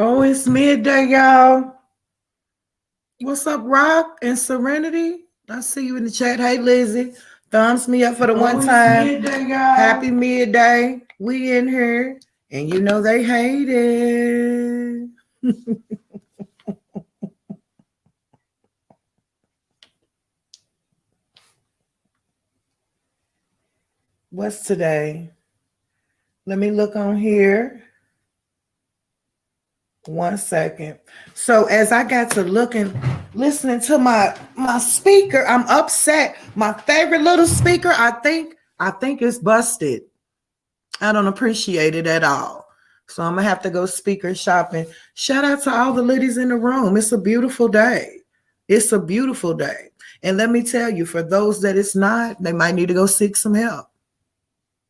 Oh, it's midday, y'all. What's up, Rock and Serenity? I see you in the chat. Hey, Lizzie. Thumbs me up for the one time. Midday, y'all. Happy midday. We in here. And you know they hate it. What's today? Let me look on here. 1 second. So as I got to listening to my speaker, I'm upset. My favorite little speaker, I think it's busted. I don't appreciate it at all. So I'm gonna have to go speaker shopping. Shout out to all the ladies in the room. It's a beautiful day. It's a beautiful day. And let me tell you, for those that it's not, they might need to go seek some help.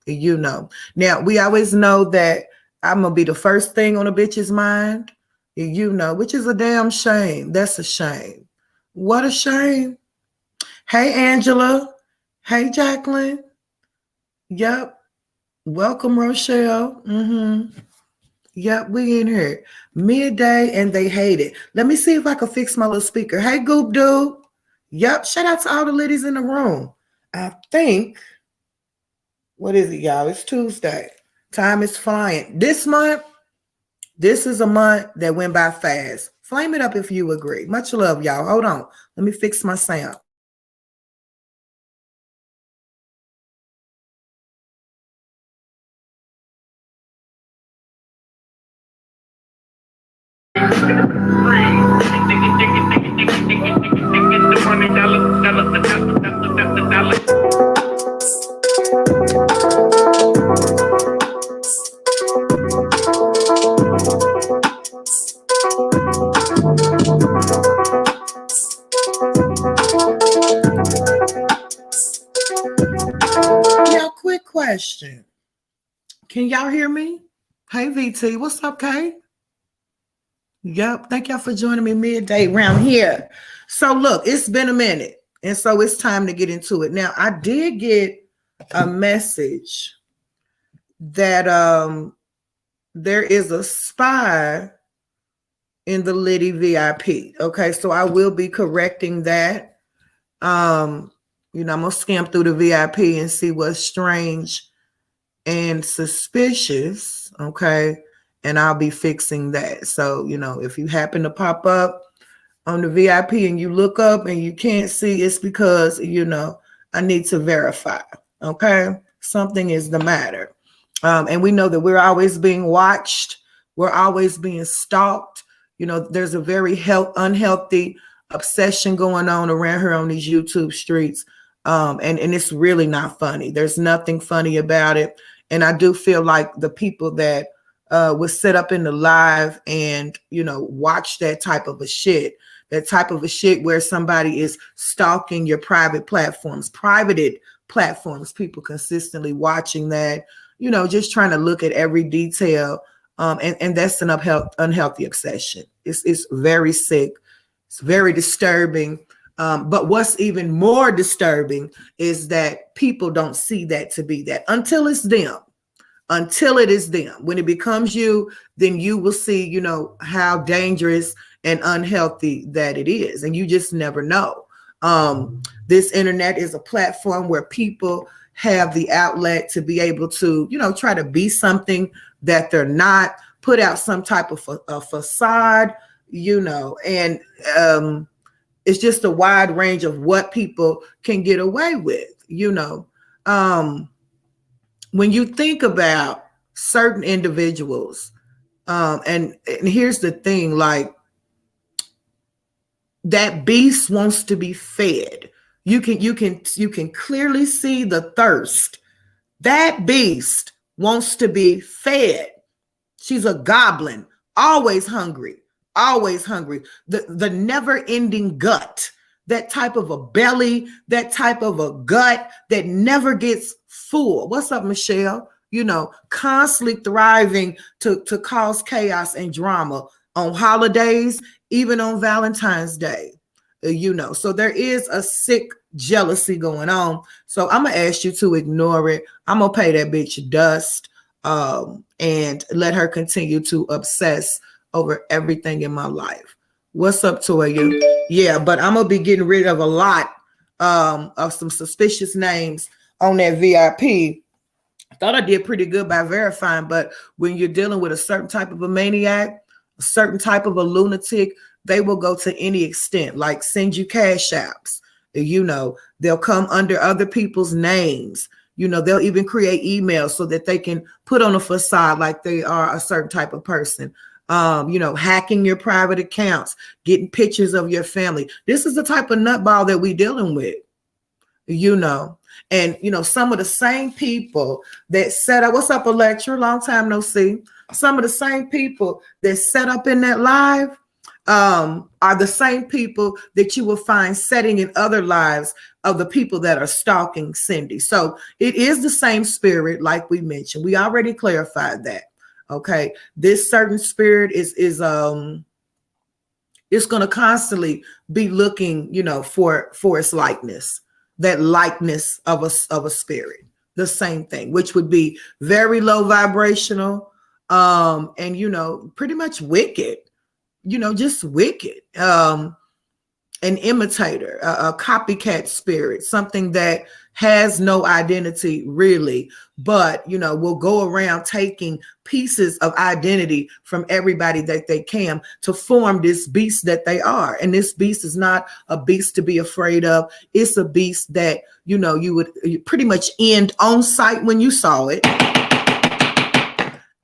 You know. Now, we always know that I'm gonna be the first thing on a bitch's mind, you know, which is a damn shame. That's a shame. What a shame. Hey, Angela. Hey, Jacqueline. Yep. Welcome, Rochelle. Yep, we in here. Midday and they hate it. Let me see if I can fix my little speaker. Hey, Goop Dude. Yep, shout out to all the ladies in the room. I think, what is it, y'all? It's Tuesday. Time is flying. This month, this is a month that went by fast. Flame it up if you agree. Much love, y'all. Hold on. Let me fix my sound. Yeah, quick question. Can y'all hear me? Hey, VT. What's up, Kay? Yep. Thank y'all for joining me midday around here. So look, it's been a minute. And so it's time to get into it. Now, I did get a message that there is a spy in the Liddy VIP. Okay, so I will be correcting that. You know, I'm gonna skim through the VIP and see what's strange and suspicious. Okay. And I'll be fixing that. So, you know, if you happen to pop up on the VIP and you look up and you can't see, it's because, you know, I need to verify. Okay. Something is the matter. And we know that we're always being watched. We're always being stalked. You know, there's a very unhealthy obsession going on around here on these YouTube streets. And it's really not funny. There's nothing funny about it. And I do feel like the people that would sit up in the live and, you know, watch that type of a shit where somebody is stalking your private platforms, privated platforms, people consistently watching that, you know, just trying to look at every detail. And that's an unhealthy obsession. It's very sick. It's very disturbing. But what's even more disturbing is that people don't see that to be that until it's them. Until it is them. When it becomes you, then you will see, you know, how dangerous and unhealthy that it is. And you just never know. This internet is a platform where people have the outlet to be able to, you know, try to be something that they're not, put out some type of a facade, you know, and it's just a wide range of what people can get away with, you know. When you think about certain individuals, and here's the thing, like, that beast wants to be fed. You can clearly see the thirst. That beast wants to be fed. She's a goblin, always hungry, always hungry. The never-ending gut, that type of a belly, that type of a gut that never gets full. What's up, Michelle? You know, constantly thriving to cause chaos and drama on holidays, even on Valentine's Day. You know, so there is a sick jealousy going on. So I'm gonna ask you to ignore it. I'm gonna pay that bitch dust, and let her continue to obsess over everything in my life. What's up, Toya? Yeah, but I'm gonna be getting rid of a lot of some suspicious names on that VIP. Thought I did pretty good by verifying, but when you're dealing with a certain type of a maniac, a certain type of a lunatic, they will go to any extent, like send you cash apps. They'll come under other people's names. They'll even create emails so that they can put on a facade like they are a certain type of person. Hacking your private accounts, getting pictures of your family. This is the type of nutball that we're dealing with, And, some of the same people that set up, what's up, Electra? Long time no see. Some of the same people that set up in that live are the same people that you will find setting in other lives of the people that are stalking Cindy. So it is the same spirit, like we mentioned. We already clarified that. Okay. This certain spirit is it's going to constantly be looking, for its likeness. That likeness of a spirit, the same thing, which would be very low vibrational, and pretty much wicked, just wicked, an imitator, a copycat spirit, something that has no identity really, but will go around taking pieces of identity from everybody that they can to form this beast that they are. And this beast is not a beast to be afraid of. It's a beast that you would pretty much end on sight when you saw it,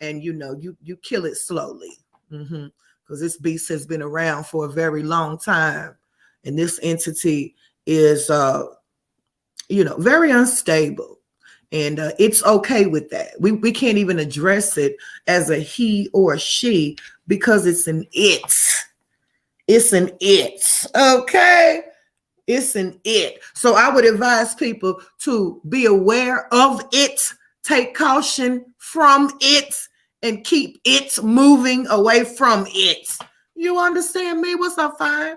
and you kill it slowly, because this beast has been around for a very long time. And this entity is, very unstable. And it's okay with that. We can't even address it as a he or a she because it's an it. It's an it. Okay? It's an it. So I would advise people to be aware of it, take caution from it, and keep it moving away from it. You understand me? What's up, Fine?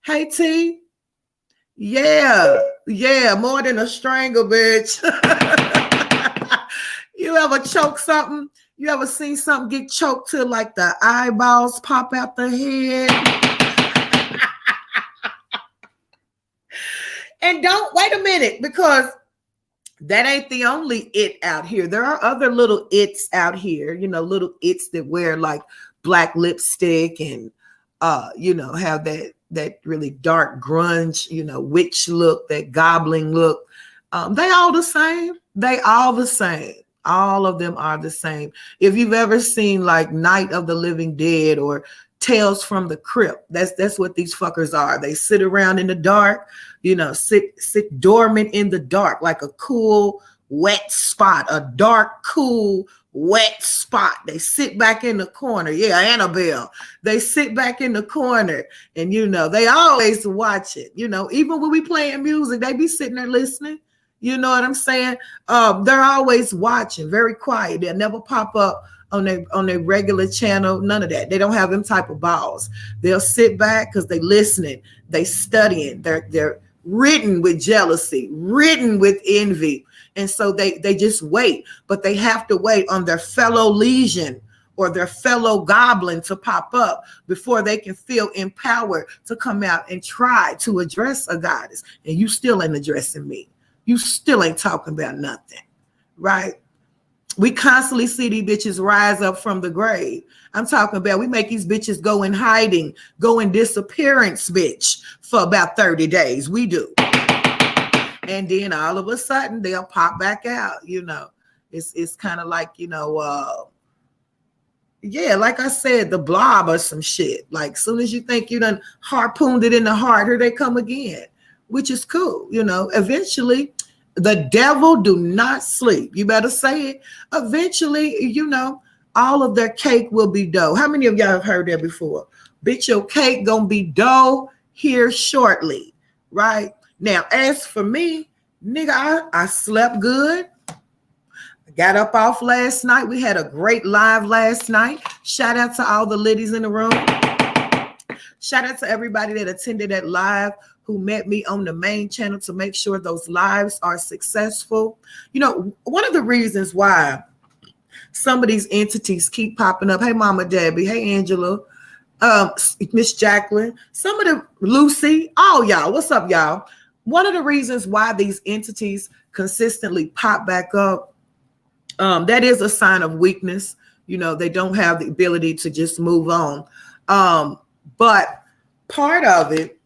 Hey, T. Yeah, more than a strangle, bitch. You ever choke something? You ever seen something get choked to like the eyeballs pop out the head? And don't wait a minute, because that ain't the only it out here. There are other little its out here, little its that wear like black lipstick and have that really dark grunge, witch look, that goblin look. They all the same. They all the same. All of them are the same. If you've ever seen like Night of the Living Dead or Tales from the Crypt, that's what these fuckers are. They sit around in the dark, sit dormant in the dark, like a cool, wet spot, a dark, cool, wet spot. They sit back in the corner. Yeah, Annabelle. They sit back in the corner, and they always watch it. Even when we playing music, they be sitting there listening. You know what I'm saying? They're always watching, very quiet. They'll never pop up on their regular channel. None of that. They don't have them type of balls. They'll sit back because they listening, they studying. They're ridden with jealousy, ridden with envy. And so they just wait, but they have to wait on their fellow legion or their fellow goblin to pop up before they can feel empowered to come out and try to address a goddess. And you still ain't addressing me. You still ain't talking about nothing, right? We constantly see these bitches rise up from the grave. I'm talking about we make these bitches go in hiding, go in disappearance, bitch, for about 30 days. We do. And then all of a sudden they'll pop back out, It's kind of like, like I said, the Blob or some shit. Like soon as you think you done harpooned it in the heart, here they come again, which is cool. Eventually the devil do not sleep. You better say it. Eventually, all of their cake will be dough. How many of y'all have heard that before? Bitch, your cake gonna be dough here shortly, right? Now, as for me, nigga, I slept good. I got up off last night. We had a great live last night. Shout out to all the ladies in the room. Shout out to everybody that attended that live, who met me on the main channel to make sure those lives are successful. One of the reasons why some of these entities keep popping up. Hey, Mama Debbie. Hey, Angela. Miss Jacqueline, some of the Lucy, all y'all. What's up, y'all? One of the reasons why these entities consistently pop back up, that is a sign of weakness. You know, they don't have the ability to just move on. But part of it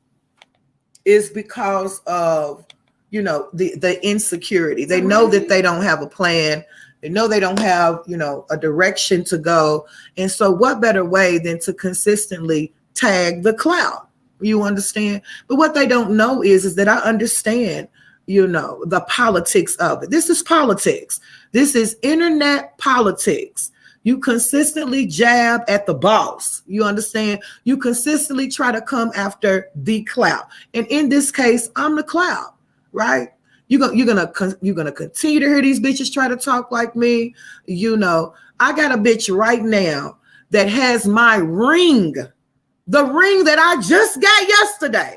is because of, you know, the insecurity. They know that they don't have a plan. They know they don't have, you know, a direction to go. And so what better way than to consistently tag the cloud? You understand? But what they don't know is that I understand, you know, the politics of it. This is politics. This is internet politics. You consistently jab at the boss. You understand? You consistently try to come after the cloud. And in this case, I'm the cloud, right? You're gonna continue to hear these bitches try to talk like me. You know, I got a bitch right now that has my ring, the ring that I just got yesterday.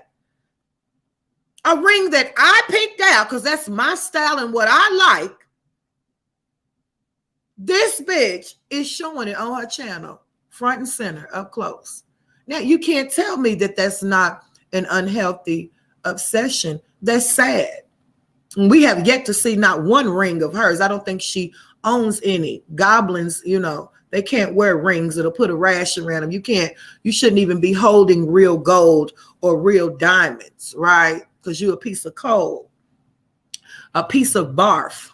A ring that I picked out because that's my style and what I like. This bitch is showing it on her channel, front and center, up close. Now, you can't tell me that that's not an unhealthy obsession. That's sad. We have yet to see not one ring of hers. I don't think she owns any. Goblins, you know, they can't wear rings. It'll put a rash around them. You shouldn't even be holding real gold or real diamonds, right? Because you're a piece of coal, a piece of barf.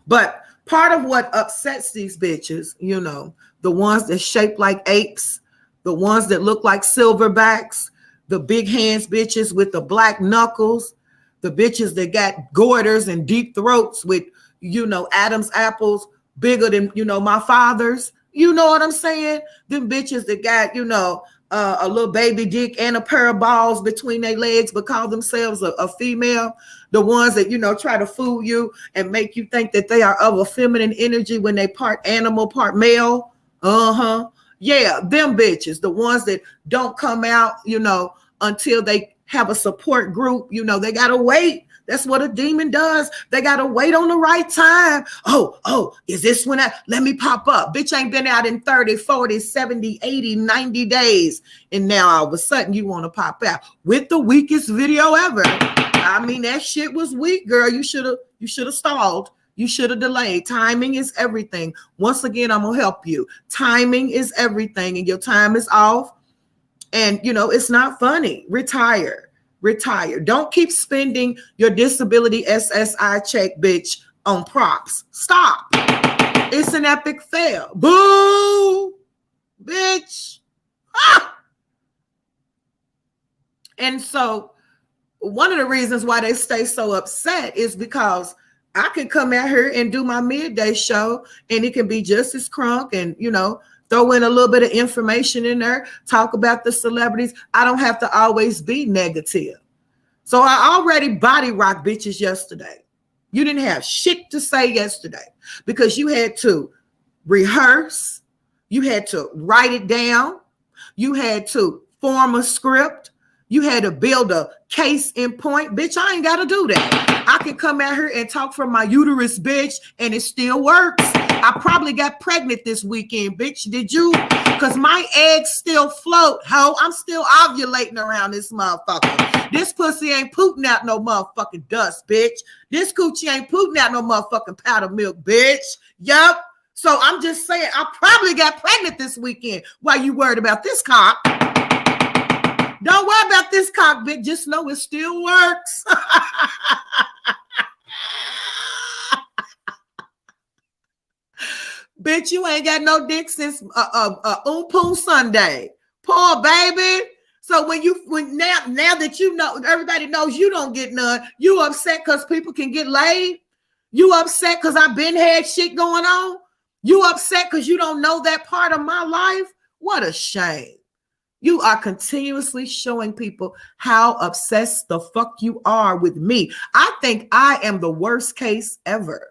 But part of what upsets these bitches, you know, the ones that shape like apes, the ones that look like silverbacks, the big hands bitches with the black knuckles, the bitches that got goiters and deep throats with, you know, Adam's apples bigger than, you know, my father's. You know what I'm saying? Them bitches that got, you know, a little baby dick and a pair of balls between their legs but call themselves a female. The ones that, you know, try to fool you and make you think that they are of a feminine energy when they part animal, part male. Yeah, them bitches. The ones that don't come out, you know, until they have a support group. You know, they got to wait. That's what a demon does. They got to wait on the right time. Oh, is this when let me pop up? Bitch ain't been out in 30, 40, 70, 80, 90 days. And now all of a sudden you want to pop out with the weakest video ever. I mean, that shit was weak, girl. You should have stalled. You should have delayed. Timing is everything. Once again, I'm going to help you. Timing is everything, and your time is off. And, you know, it's not funny. Retire. Don't keep spending your disability SSI check, bitch, on props. Stop. It's an epic fail. Boo, bitch. Ah! And so one of the reasons why they stay so upset is because I can come out here and do my midday show and it can be just as crunk and, you know, throw in a little bit of information in there, talk about the celebrities. I don't have to always be negative. So I already body rocked bitches yesterday. You didn't have shit to say yesterday because you had to rehearse. You had to write it down. You had to form a script. You had to build a case in point. Bitch, I ain't got to do that. I can come out here and talk from my uterus, bitch, and it still works. I probably got pregnant this weekend, bitch. Did you? Because my eggs still float, ho. I'm still ovulating around this motherfucker. This pussy ain't pooting out no motherfucking dust, bitch. This coochie ain't pooting out no motherfucking powder milk, bitch. Yup. So I'm just saying, I probably got pregnant this weekend while you worried about this cock. Don't worry about this cock, bitch. Just know it still works. Bitch, you ain't got no dick since Poon Sunday. Poor baby. So now that you know, everybody knows you don't get none, you upset because people can get laid? You upset because I've been had shit going on? You upset because you don't know that part of my life? What a shame. You are continuously showing people how obsessed the fuck you are with me. I think I am the worst case ever.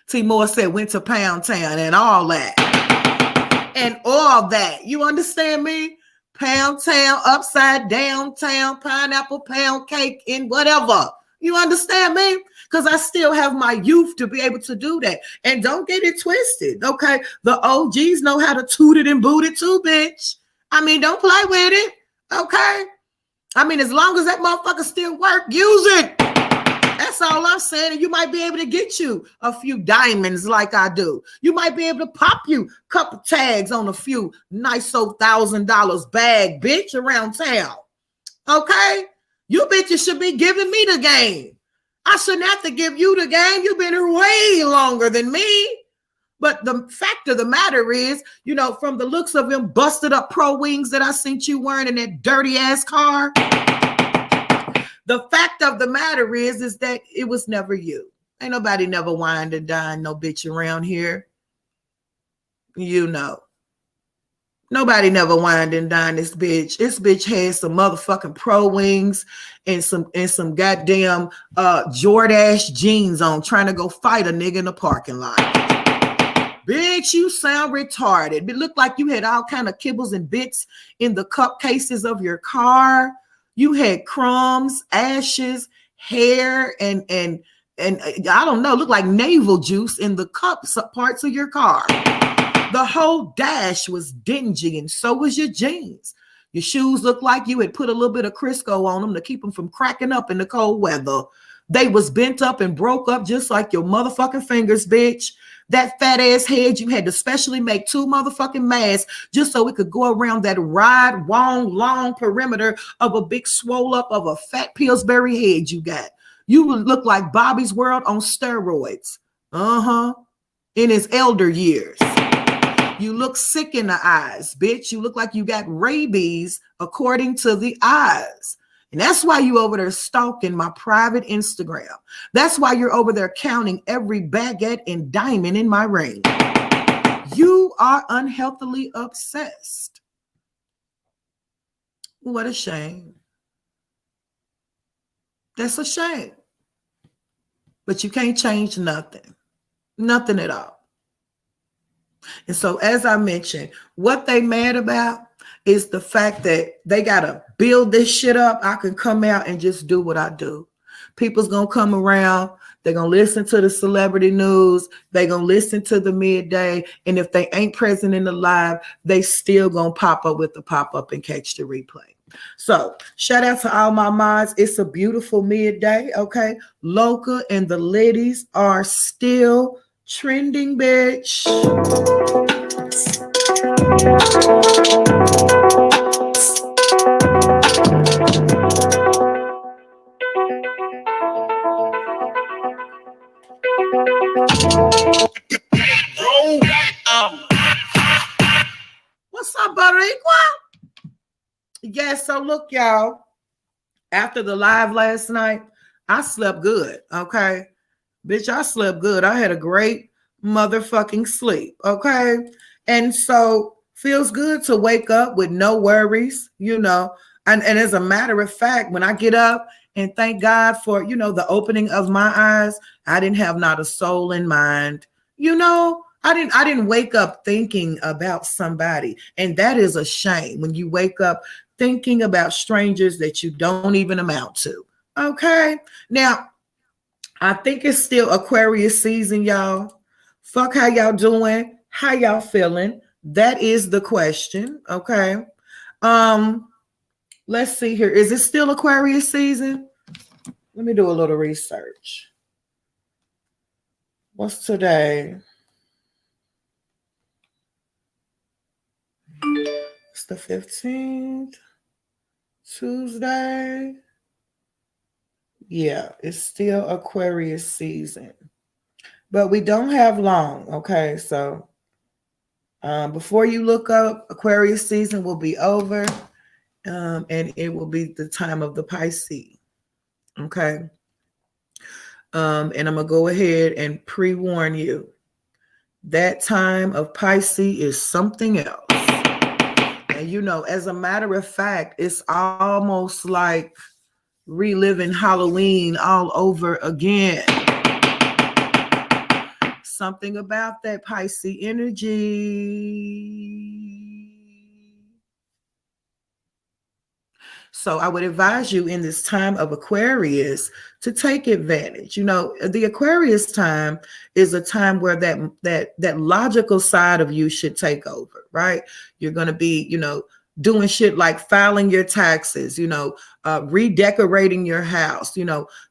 T. Moore said, went to Pound Town and all that. And all that. You understand me? Pound Town, upside down town, pineapple pound cake, and whatever. You understand me? Because I still have my youth to be able to do that. And don't get it twisted, okay? The OGs know how to toot it and boot it too, bitch. I mean, don't play with it. Okay. I mean, as long as that motherfucker still work, use it. That's all I'm saying. And you might be able to get you a few diamonds like I do. You might be able to pop you a couple tags on a few nice old $1,000 bag, bitch, around town. Okay? You bitches should be giving me the game. I shouldn't have to give you the game. You've been here way longer than me. But the fact of the matter is, you know, from the looks of them busted up pro wings that I seen you wearing in that dirty ass car, the fact of the matter is that it was never you. Ain't nobody never wined and dined no bitch around here. You know. Nobody never wined and dined this bitch. This bitch had some motherfucking pro wings and some goddamn Jordache jeans on, trying to go fight a nigga in the parking lot. Bitch, you sound retarded. It looked like you had all kind of kibbles and bits in the cup cases of your car. You had crumbs, ashes, hair, and I don't know, looked like navel juice in the cups parts of your car. The whole dash was dingy, and so was your jeans. Your shoes looked like you had put a little bit of Crisco on them to keep them from cracking up in the cold weather. They was bent up and broke up just like your motherfucking fingers, bitch. That fat ass head, you had to specially make 2 motherfucking masks just so it could go around that wide, long perimeter of a big swole up of a fat Pillsbury head you got. You would look like Bobby's World on steroids. In his elder years. You look sick in the eyes, bitch. You look like you got rabies according to the eyes. And that's why you over there stalking my private Instagram. That's why you're over there counting every baguette and diamond in my ring. You are unhealthily obsessed. What a shame. That's a shame. But you can't change nothing. Nothing at all. And so, as I mentioned, what they mad about is the fact that they got to build this shit up. I can come out and just do what I do. People's going to come around. They're going to listen to the celebrity news. They're going to listen to the midday. And if they ain't present in the live, they still going to pop up with the pop-up and catch the replay. So shout out to all my mods. It's a beautiful midday, okay? Loca and the ladies are still trending, bitch. What's up, Butteriqua? Yeah, so look, y'all. After the live last night, I slept good, okay? Bitch, I slept good. I had a great motherfucking sleep, okay? And so feels good to wake up with no worries, you know. And as a matter of fact, when I get up and thank God for, you know, the opening of my eyes, I didn't have not a soul in mind. You know, I didn't wake up thinking about somebody. And that is a shame when you wake up thinking about strangers that you don't even amount to. Okay? Now, I think it's still Aquarius season, y'all. Fuck how y'all doing? How y'all feeling? That is the question. Okay. Let's see here. Is it still Aquarius season? Let me do a little research. What's today? It's the 15th. Tuesday. Yeah, it's still Aquarius season. But we don't have long, okay? So before you look up, Aquarius season will be over, and it will be the time of the Pisces, okay? And I'm going to go ahead and pre-warn you. That time of Pisces is something else. And, you know, as a matter of fact, it's almost like reliving Halloween all over again. Something about that Pisces energy. So I would advise you in this time of Aquarius to take advantage. You know, the Aquarius time is a time where that logical side of you should take over, right? You're going to be, you know, doing shit like filing your taxes, redecorating your house,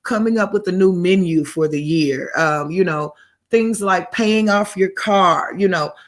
coming up with a new menu for the year, things like paying off your car,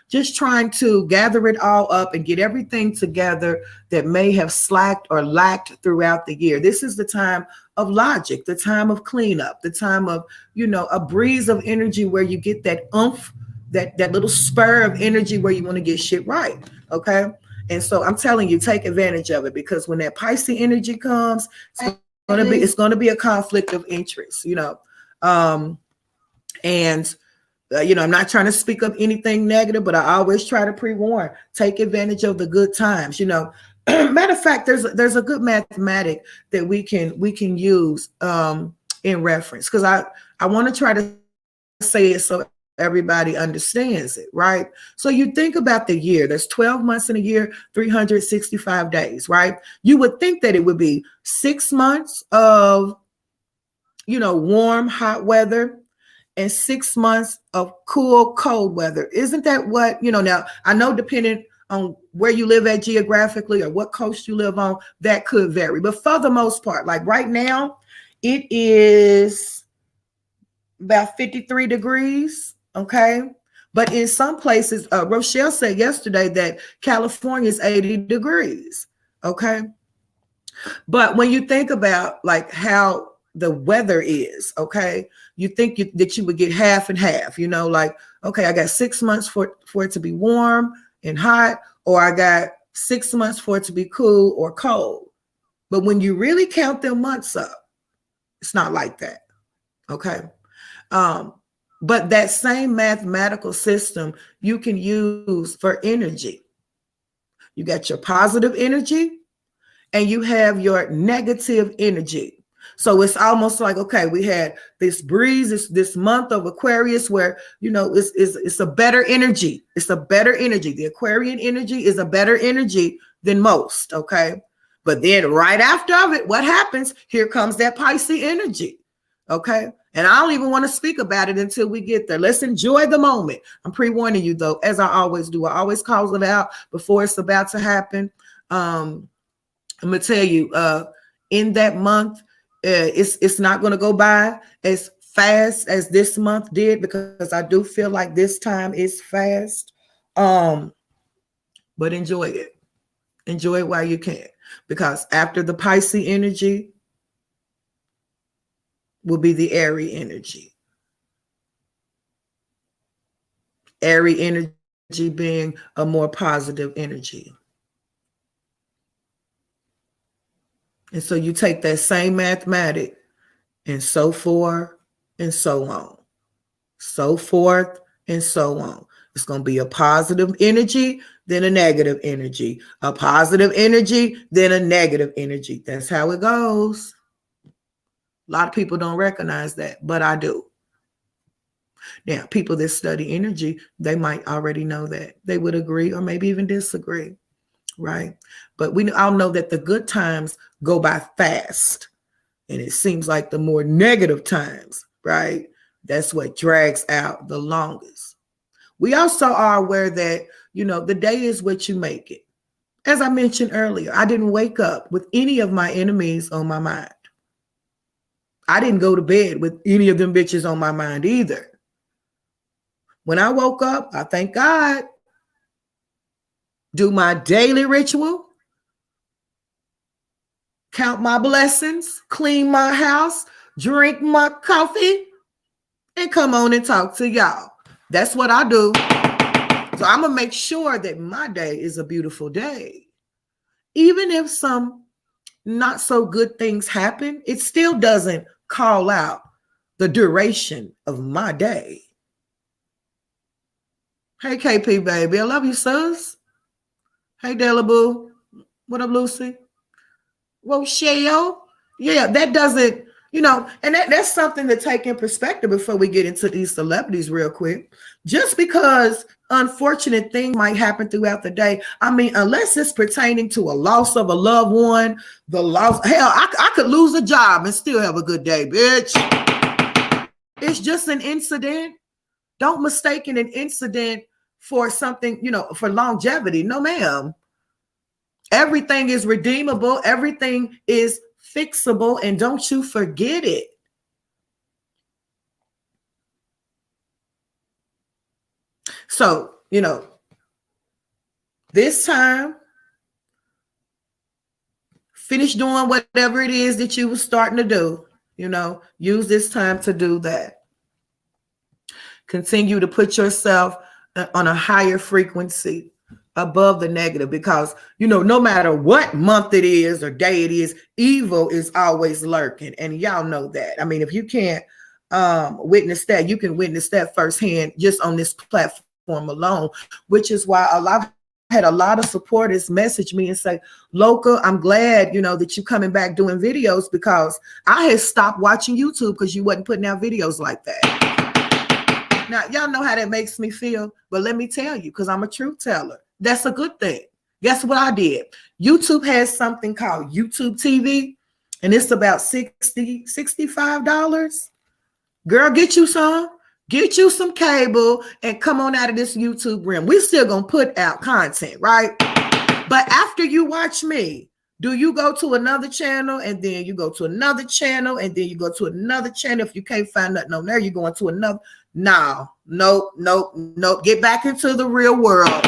just trying to gather it all up and get everything together that may have slacked or lacked throughout the year. This is the time of logic, the time of cleanup, the time of, a breeze of energy where you get that oomph, that little spur of energy where you want to get shit right. Okay. And so I'm telling you, take advantage of it, because when that Pisces energy comes, it's going to be a conflict of interest, and I'm not trying to speak up anything negative, but I always try to pre-warn, take advantage of the good times, Matter of fact, there's a good mathematic that we can use in reference, because I want to try to say it so everybody understands it, right? So you think about the year, there's 12 months in a year, 365 days, right? You would think that it would be 6 months of, warm, hot weather and 6 months of cool, cold weather. Isn't that what, now I know depending on where you live at geographically or what coast you live on, that could vary. But for the most part, like right now, it is about 53 degrees. Okay. But in some places, Rochelle said yesterday that California is 80 degrees. Okay. But when you think about like how the weather is, okay, you think that you would get half and half, like, okay, I got 6 months for it to be warm and hot, or I got 6 months for it to be cool or cold. But when you really count them months up, it's not like that. Okay. But that same mathematical system you can use for energy. You got your positive energy and you have your negative energy. So it's almost like, okay, we had this breeze, this month of Aquarius where, it's a better energy. It's a better energy. The Aquarian energy is a better energy than most, okay? But then right after of it, what happens? Here comes that Pisces energy, okay? And I don't even want to speak about it until we get there. Let's enjoy the moment. I'm pre-warning you, though, as I always do. I always call it out before it's about to happen. I'm going to tell you, in that month, it's not going to go by as fast as this month did, because I do feel like this time is fast. But enjoy it. Enjoy it while you can, because after the Pisces energy will be the Aries energy. Aries energy being a more positive energy. And so you take that same mathematic and so forth and so on. So forth and so on. It's going to be a positive energy, then a negative energy. A positive energy, then a negative energy. That's how it goes. A lot of people don't recognize that, but I do. Now, people that study energy, they might already know that. They would agree or maybe even disagree, right? But we all know that the good times go by fast. And it seems like the more negative times, right? That's what drags out the longest. We also are aware that, the day is what you make it. As I mentioned earlier, I didn't wake up with any of my enemies on my mind. I didn't go to bed with any of them bitches on my mind either. When I woke up, I thank God, do my daily ritual, count my blessings, clean my house, drink my coffee, and come on and talk to y'all. That's what I do. So I'm going to make sure that my day is a beautiful day. Even if some not so good things happen, it still doesn't call out the duration of my day. Hey, KP, baby. I love you, sus. Hey, Delaboo. What up, Lucy? Rochelle. Yeah, that doesn't, and that's something to take in perspective before we get into these celebrities real quick. Just because unfortunate things might happen throughout the day, I mean, unless it's pertaining to a loss of a loved one, hell, I could lose a job and still have a good day, bitch. It's just an incident. Don't mistake an incident for something, for longevity. No, ma'am. Everything is redeemable. Everything is fixable. And don't you forget it. So, this time, finish doing whatever it is that you were starting to do. Use this time to do that. Continue to put yourself on a higher frequency above the negative, because no matter what month it is or day it is, evil is always lurking, and y'all know that. I mean, if you can't witness that, you can witness that firsthand just on this platform alone, which is why had a lot of supporters message me and say, Loca, I'm glad that you're coming back doing videos, because I had stopped watching YouTube because you wasn't putting out videos like that. Now, y'all know how that makes me feel, but let me tell you, because I'm a truth teller, that's a good thing. Guess what I did? YouTube has something called YouTube TV, and it's about $65. Girl, get you some. Get you some cable and come on out of this YouTube realm. We're still going to put out content, right? But after you watch me, do you go to another channel, and then you go to another channel, and then you go to another channel? If you can't find nothing on there, you're going to another. No. Get back into the real world.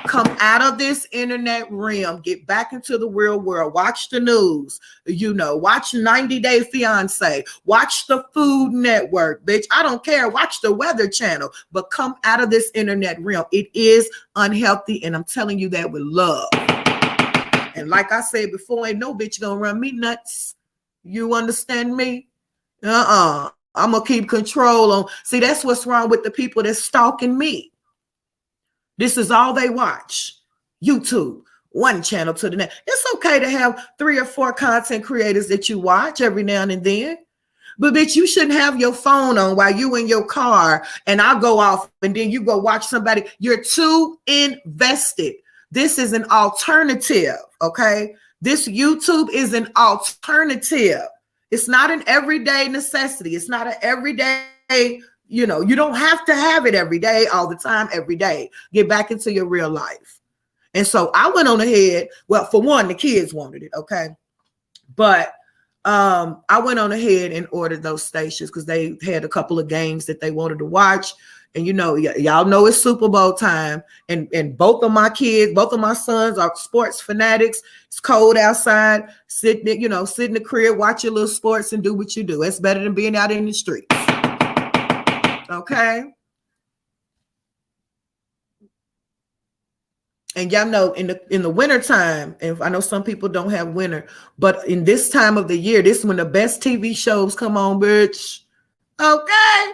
Come out of this internet realm. Get back into the real world. Watch the news. Watch 90 Day Fiance. Watch the Food Network, bitch. I don't care. Watch the Weather Channel. But come out of this internet realm. It is unhealthy, and I'm telling you that with love. And like I said before, ain't no bitch gonna run me nuts. You understand me? I'm gonna keep control on. See, that's what's wrong with the people that's stalking me. This is all they watch. YouTube, one channel to the next. It's okay to have 3 or 4 content creators that you watch every now and then. But bitch, you shouldn't have your phone on while you in your car and I'll go off and then you go watch somebody. You're too invested. This is an alternative, okay? This YouTube is an alternative. It's not an everyday necessity. It's not an everyday, you don't have to have it every day, all the time, every day. Get back into your real life. And so I went on ahead. Well, for one, the kids wanted it, okay? But I went on ahead and ordered those stations because they had a couple of games that they wanted to watch. And y'all know it's Super Bowl time. And both of my kids, both of my sons are sports fanatics. It's cold outside. Sit in the crib, watch your little sports and do what you do. It's better than being out in the streets. Okay. And y'all know in the winter time, and I know some people don't have winter, but in this time of the year, this is when the best TV shows come on, bitch. Okay.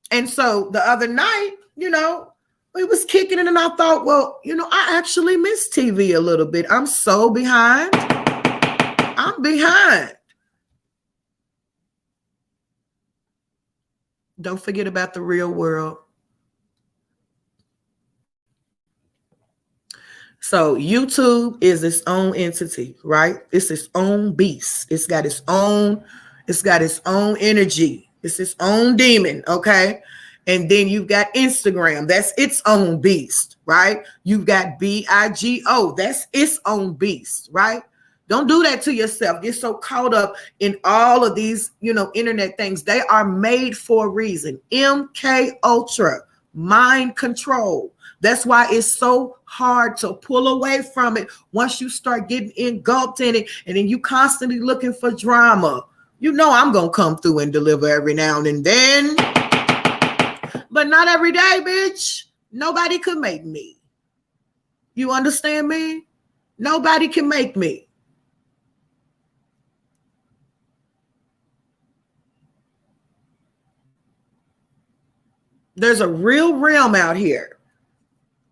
And so the other night, we was kicking it, and I thought, well, I actually miss TV a little bit. I'm so behind. I'm behind. Don't forget about the real world. So YouTube is its own entity, right? It's its own beast. It's got its own energy. It's its own demon, okay? And then you've got Instagram. That's its own beast, right? You've got BIGO. That's its own beast, right? Don't do that to yourself. Get so caught up in all of these, internet things. They are made for a reason. MK Ultra, mind control. That's why it's so hard to pull away from it once you start getting engulfed in it, and then you constantly looking for drama. I'm going to come through and deliver every now and then. But not every day, bitch. Nobody could make me. You understand me? Nobody can make me. There's a real realm out here.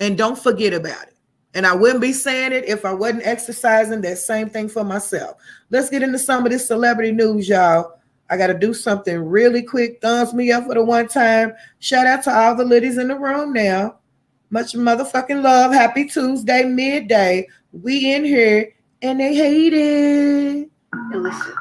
And don't forget about it. And I wouldn't be saying it if I wasn't exercising that same thing for myself. Let's get into some of this celebrity news, y'all. I got to do something really quick. Thumbs me up for the one time. Shout out to all the ladies in the room now. Much motherfucking love. Happy Tuesday, midday. We in here and they hate it. Listen.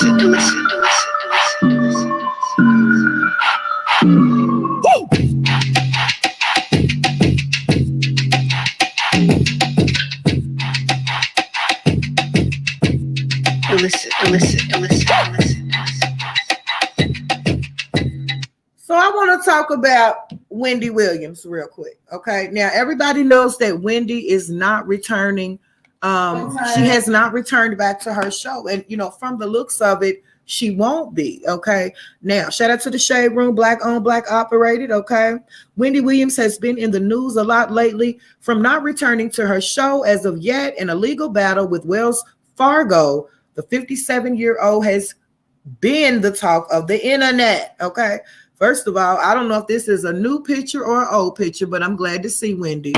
So I want to talk about Wendy Williams real quick. Okay. Now everybody knows that Wendy is not returning. She has not returned back to her show. And from the looks of it, she won't be. Okay. Now, shout out to the Shade Room, Black owned, Black operated. Okay. Wendy Williams has been in the news a lot lately from not returning to her show as of yet in a legal battle with Wells Fargo. The 57-year-old has been the talk of the internet. Okay. First of all, I don't know if this is a new picture or an old picture, but I'm glad to see Wendy.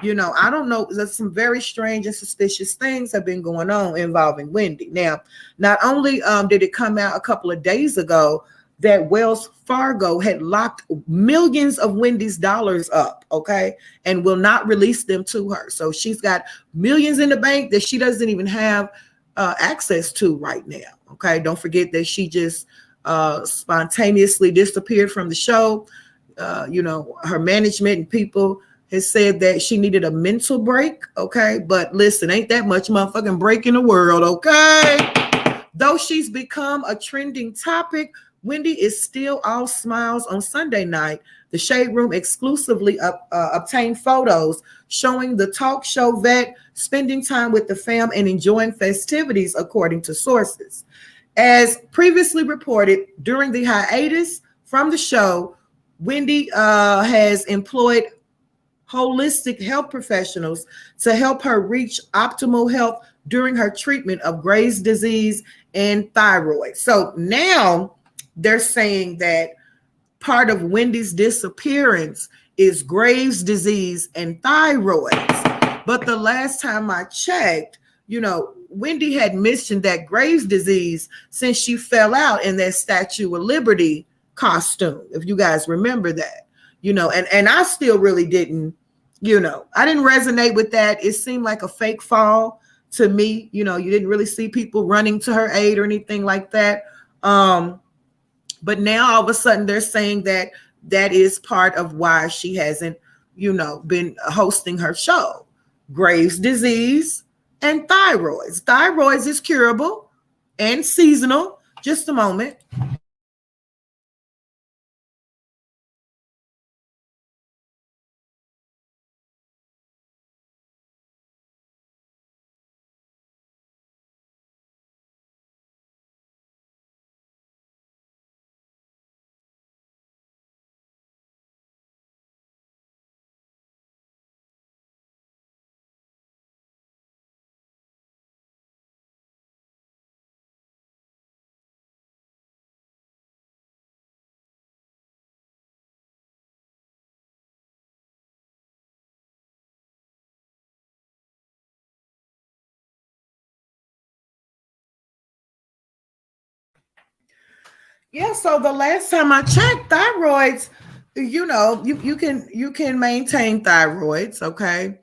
I don't know. There's some very strange and suspicious things have been going on involving Wendy. Now, not only did it come out a couple of days ago that Wells Fargo had locked millions of Wendy's dollars up, okay, and will not release them to her. So she's got millions in the bank that she doesn't even have access to right now. Okay, don't forget that she just spontaneously disappeared from the show. Her management and people has said that she needed a mental break. Okay, but listen, ain't that much motherfucking break in the world. Okay, though she's become a trending topic, Wendy is still all smiles. On Sunday night, the Shade Room exclusively obtained photos showing the talk show vet spending time with the fam and enjoying festivities, according to sources. As previously reported, during the hiatus from the show, Wendy has employed holistic health professionals to help her reach optimal health during her treatment of Graves' disease and thyroid. So now they're saying that part of Wendy's disappearance is Graves' disease and thyroid. But the last time I checked, Wendy had mentioned that Graves' disease since she fell out in that Statue of Liberty costume, if you guys remember that, and I still really didn't, I didn't resonate with that. It seemed like a fake fall to me. You didn't really see people running to her aid or anything like that. But now all of a sudden they're saying that that is part of why she hasn't, been hosting her show. Graves' disease and thyroids. Thyroids is curable and seasonal. Just a moment. Yeah, so the last time I checked, thyroids, you can maintain thyroids, okay?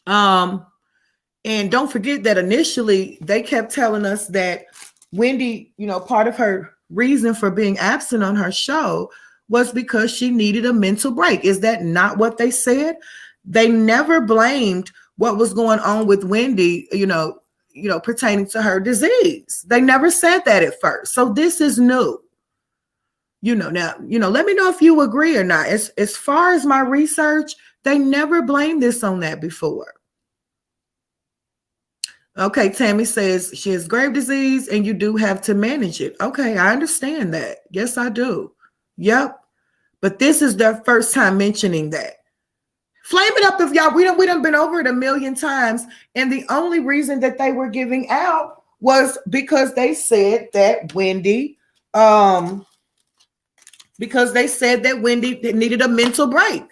And don't forget that initially they kept telling us that Wendy, part of her reason for being absent on her show was because she needed a mental break. Is that not what they said? They never blamed what was going on with Wendy, pertaining to her disease. They never said that at first. So this is new. Now, let me know if you agree or not. As far as my research, they never blamed this on that before. Okay, Tammy says she has Graves' disease and you do have to manage it. Okay, I understand that. Yes, I do. Yep. But this is their first time mentioning that. Flame it up if y'all, we done been over it a million times. And the only reason that they were giving out was because they said that Wendy, needed a mental break.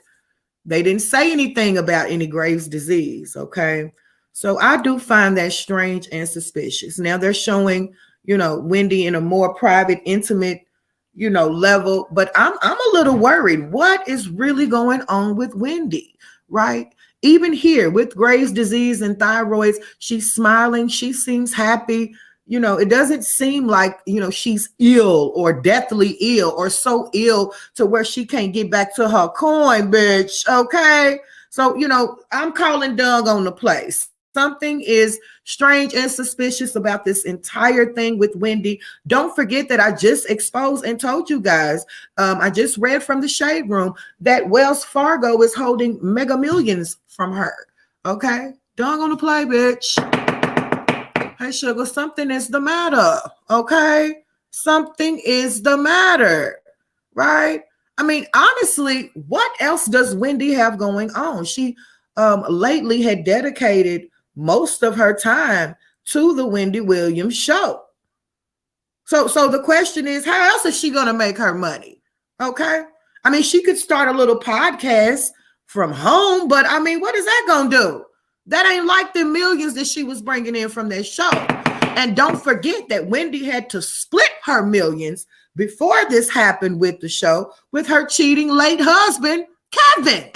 They didn't say anything about any Graves' disease, okay? So I do find that strange and suspicious. Now they're showing, Wendy in a more private, intimate, level, but I'm a little worried. What is really going on with Wendy, right? Even here with Graves' disease and thyroids, she's smiling. She seems happy. it doesn't seem like, she's ill or deathly ill or so ill to where she can't get back to her coin, bitch. Okay. So, I'm calling Doug on the place. Something is strange and suspicious about this entire thing with Wendy. Don't forget that I just exposed and told you guys, I just read from the Shade Room that Wells Fargo is holding mega millions from her. Okay. Doug on the play, bitch. Hey, sugar, something is the matter. Okay. Something is the matter. Right. I mean, honestly, what else does Wendy have going on? She lately had dedicated most of her time to the Wendy Williams show. So the question is, how else is she going to make her money? Okay. I mean, she could start a little podcast from home, but I mean, what is that going to do? That ain't like the millions that she was bringing in from that show. And don't forget that Wendy had to split her millions before this happened with the show with her cheating late husband, Kevin.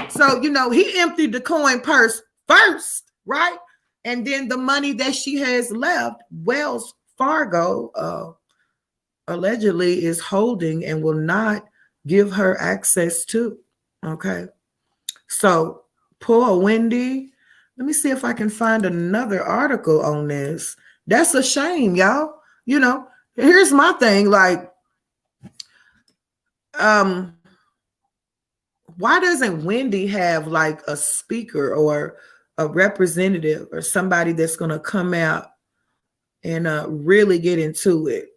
So, he emptied the coin purse first, right? And then the money that she has left, Wells Fargo allegedly is holding and will not give her access to. Okay. So poor Wendy. Let me see if I can find another article on this. That's a shame, y'all. Here's my thing. Like, why doesn't Wendy have like a speaker or a representative or somebody that's going to come out and really get into it?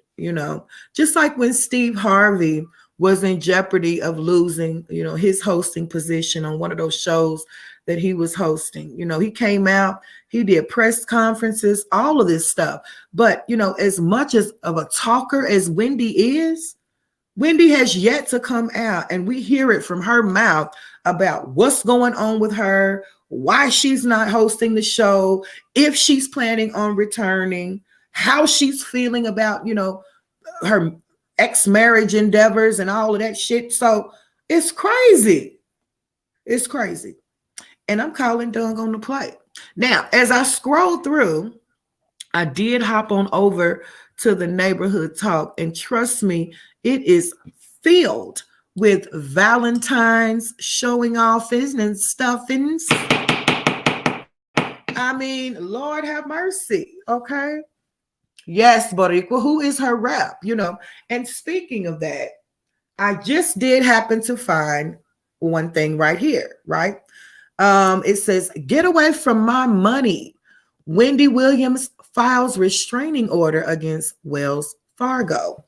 Just like when Steve Harvey was in jeopardy of losing, his hosting position on one of those shows that he was hosting. He came out, he did press conferences, all of this stuff. But, as much as of a talker as Wendy is, Wendy has yet to come out and we hear it from her mouth about what's going on with her, why she's not hosting the show, if she's planning on returning, how she's feeling about, her ex-marriage endeavors and all of that shit. So it's crazy. It's crazy. And I'm calling Doug on the play. Now, as I scroll through, I did hop on over to the Neighborhood Talk, and trust me, it is filled with Valentine's showing off and stuffings. I mean, Lord have mercy. Okay. Yes, Boricua, who is her rep, And speaking of that, I just did happen to find one thing right here, right? It says, "Get away from my money. Wendy Williams files restraining order against Wells Fargo.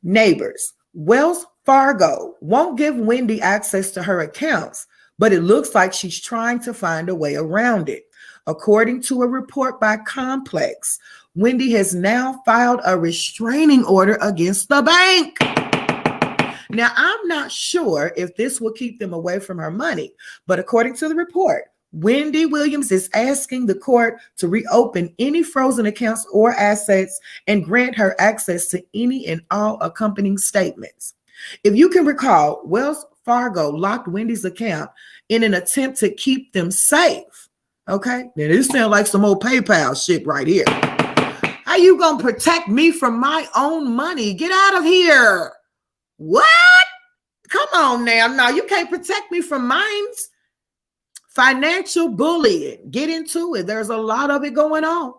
Neighbors, Wells Fargo won't give Wendy access to her accounts, but it looks like she's trying to find a way around it. According to a report by Complex, Wendy has now filed a restraining order against the bank." Now, I'm not sure if this will keep them away from her money, but according to the report, Wendy Williams is asking the court to reopen any frozen accounts or assets and grant her access to any and all accompanying statements. If you can recall, Wells Fargo locked Wendy's account in an attempt to keep them safe. Okay, now this sounds like some old PayPal shit right here. How you gonna protect me from my own money? Get out of here. What? Come on now. No, you can't protect me from mine. Financial bullying. Get into it. There's a lot of it going on.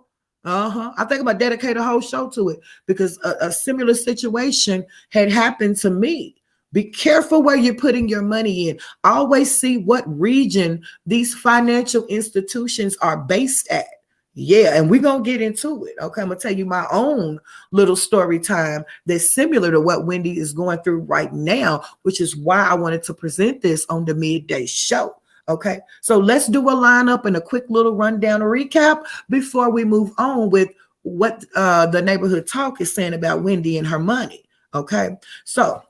I think I'm gonna dedicate a whole show to it because a similar situation had happened to me. Be careful where you're putting your money in. Always see what region these financial institutions are based at. Yeah, and we're going to get into it. Okay, I'm going to tell you my own little story time that's similar to what Wendy is going through right now, which is why I wanted to present this on the midday show. Okay, so let's do a lineup and a quick little rundown recap before we move on with what the Neighborhood Talk is saying about Wendy and her money. Okay, so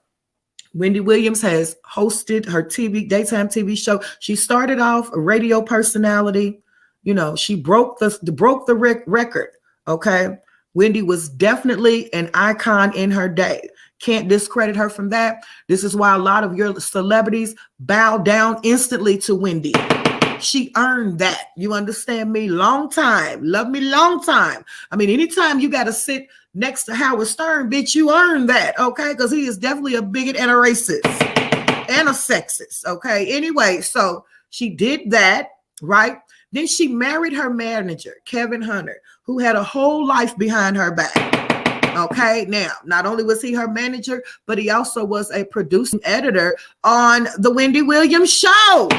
Wendy Williams has hosted her daytime TV show. She started off a radio personality. She broke the record. Okay. Wendy was definitely an icon in her day. Can't discredit her from that. This is why a lot of your celebrities bow down instantly to Wendy. She earned that. You understand me? Long time. Love me long time. I mean, anytime you got to sit next to Howard Stern, bitch, you earned that, okay? Because he is definitely a bigot and a racist and a sexist, okay? Anyway, so she did that, right? Then she married her manager, Kevin Hunter, who had a whole life behind her back. Okay, now, not only was he her manager, but he also was a producing editor on the Wendy Williams show.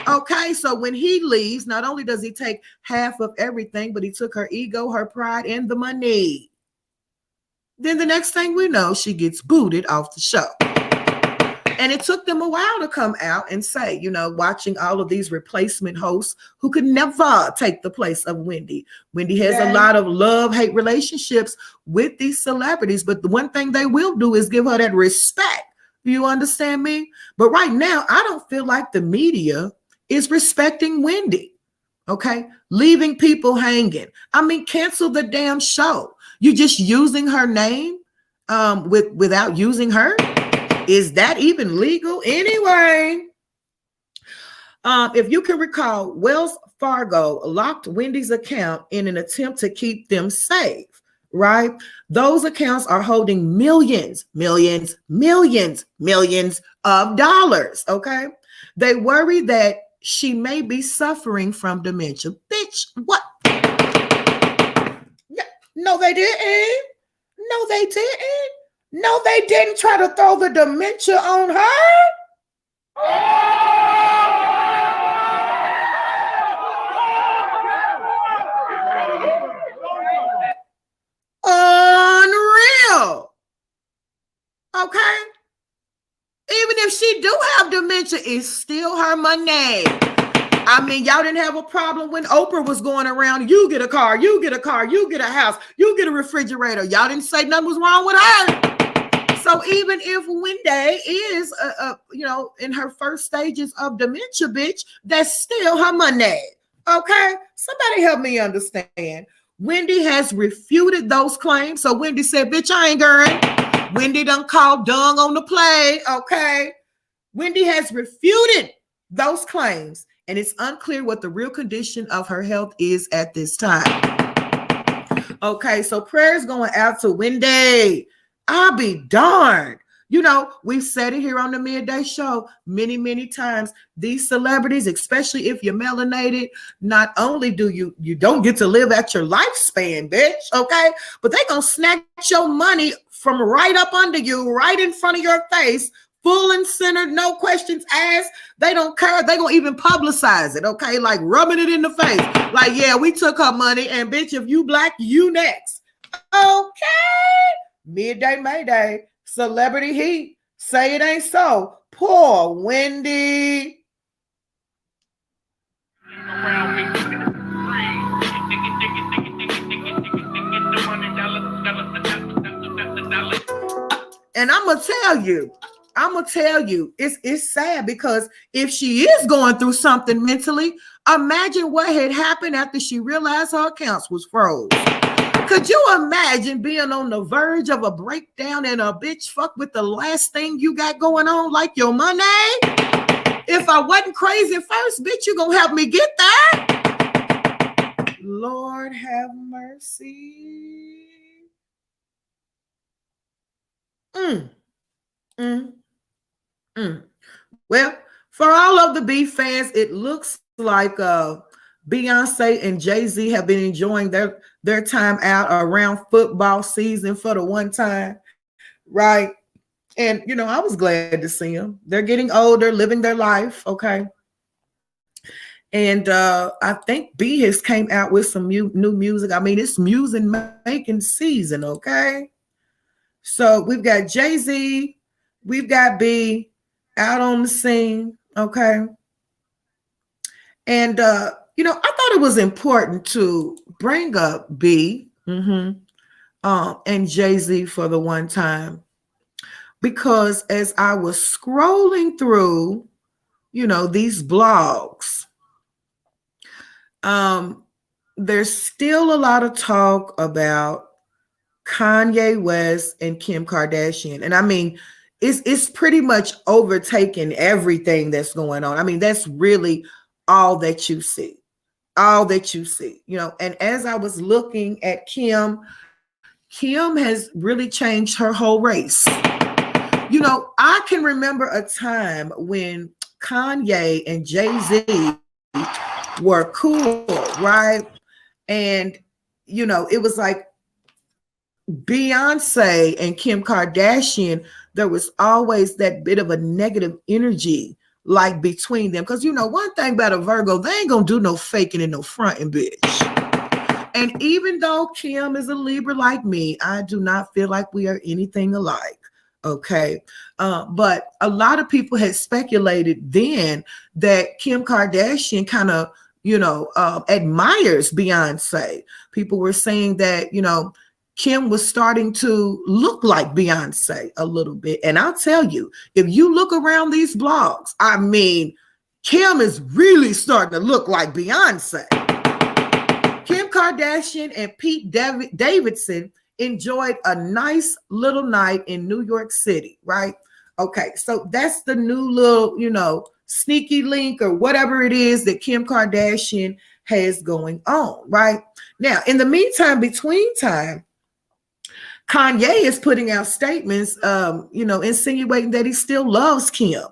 Okay, so when he leaves, not only does he take half of everything, but he took her ego, her pride, and the money. Then the next thing we know, she gets booted off the show. And it took them a while to come out and say, you know, watching all of these replacement hosts who could never take the place of Wendy. Wendy has a lot of love-hate relationships with these celebrities, but the one thing they will do is give her that respect. You understand me? But right now, I don't feel like the media is respecting Wendy, okay? Leaving people hanging. I mean, cancel the damn show. You're just using her name without using her? Is that even legal? Anyway, if you can recall, Wells Fargo locked Wendy's account in an attempt to keep them safe, right? Those accounts are holding millions of dollars, okay? They worry that she may be suffering from dementia. Bitch, what? No, they didn't. No, they didn't. No, they didn't try to throw the dementia on her. Unreal. Okay. Even if she do have dementia, it's still her money. I mean, y'all didn't have a problem when Oprah was going around. You get a car, you get a car, you get a house, you get a refrigerator. Y'all didn't say nothing was wrong with her. So even if Wendy is, you know, in her first stages of dementia, bitch, that's still her money. Okay? Somebody help me understand. Wendy has refuted those claims. So Wendy said, bitch, I ain't going. Wendy done called dung on the play. Okay? Wendy has refuted those claims, and it's unclear what the real condition of her health is at this time. Okay, so prayers going out to Wendy. I'll be darned. You know, we've said it here on the Midday Show many times. These celebrities, especially if you're melanated, not only do you don't get to live at your lifespan, bitch, okay? But they gonna snatch your money from right up under you, right in front of your face, full and centered, no questions asked. They don't care. They gonna even publicize it, okay? Like rubbing it in the face. Like, yeah, we took her money, and bitch, if you black, you next. Okay. Midday Mayday. Celebrity heat. Say it ain't so. Poor Wendy. And I'm gonna tell you, it's sad, because if she is going through something mentally, imagine what had happened after she realized her accounts was froze. Could you imagine being on the verge of a breakdown and a bitch fuck with the last thing you got going on, like your money? If I wasn't crazy first, bitch, you gonna help me get that? Lord have mercy. Well, for all of the B fans, it looks like Beyonce and Jay-Z have been enjoying their time out around football season for the one time, right? And, you know, I was glad to see them. They're getting older, living their life, okay? And I think B has came out with some new music. I mean, it's music making season, okay? So we've got Jay-Z, we've got B out on the scene, okay? And, you know, I thought it was important to bring up B and Jay-Z for the one time, because as I was scrolling through, you know, these blogs, there's still a lot of talk about Kanye West and Kim Kardashian. And I mean, it's pretty much overtaken everything that's going on. I mean, that's really all that you see. All that you see, and as I was looking at Kim has really changed her whole race. I can remember a time when Kanye and Jay-Z were cool, right? And, it was like Beyonce and Kim Kardashian, there was always that bit of a negative energy like between them. Because, one thing about a Virgo, they ain't going to do no faking and no fronting, bitch. And even though Kim is a Libra like me, I do not feel like we are anything alike. Okay. But a lot of people had speculated then that Kim Kardashian kind of, admires Beyonce. People were saying that, Kim was starting to look like Beyonce a little bit. And I'll tell you, if you look around these blogs, I mean, Kim is really starting to look like Beyonce. Kim Kardashian and Pete Davidson enjoyed a nice little night in New York City, right? Okay, so that's the new little, sneaky link or whatever it is that Kim Kardashian has going on, right? Now, in the meantime, between time, Kanye is putting out statements, insinuating that he still loves Kim,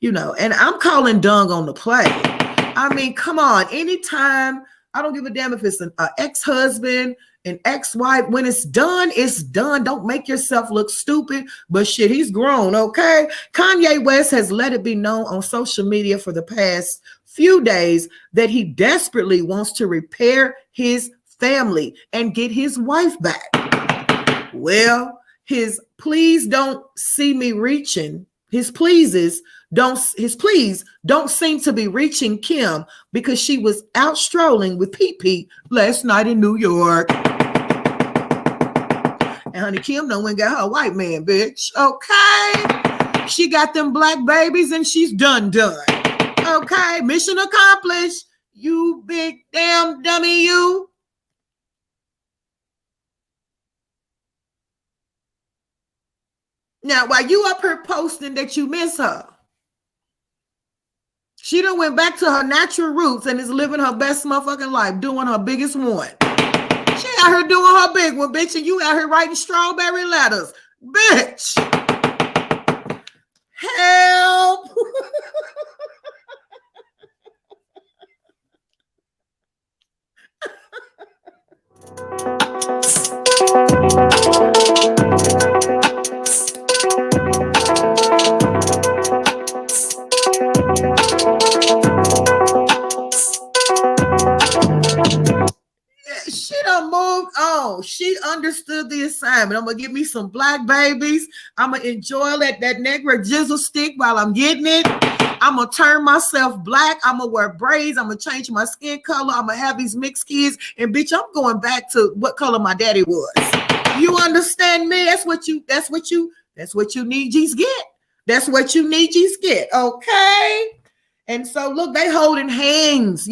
and I'm calling dung on the play. I mean, come on, anytime, I don't give a damn if it's an ex-husband, an ex-wife. When it's done, it's done. Don't make yourself look stupid. But shit, he's grown, okay? Kanye West has let it be known on social media for the past few days that he desperately wants to repair his family and get his wife back. Well, his please don't see me reaching, his pleas don't seem to be reaching Kim because she was out strolling with Pete last night in New York. And honey, Kim done went and got her white man, bitch. Okay. She got them black babies and she's done. Okay. Mission accomplished. You big damn dummy, you. Now, while you up here posting that you miss her, she done went back to her natural roots and is living her best motherfucking life, doing her biggest one. She out here doing her big one, bitch, and you out here writing strawberry letters. Bitch. Help. She done moved on. She understood the assignment. I'm gonna give me some black babies. I'm gonna enjoy that Negro jizzle stick while I'm getting it. I'm gonna turn myself black. I'm gonna wear braids. I'm gonna change my skin color. I'm gonna have these mixed kids. And bitch, I'm going back to what color my daddy was. You understand me? That's what you need G's get. That's what you need G's get. Okay. And so, look, they holding hands,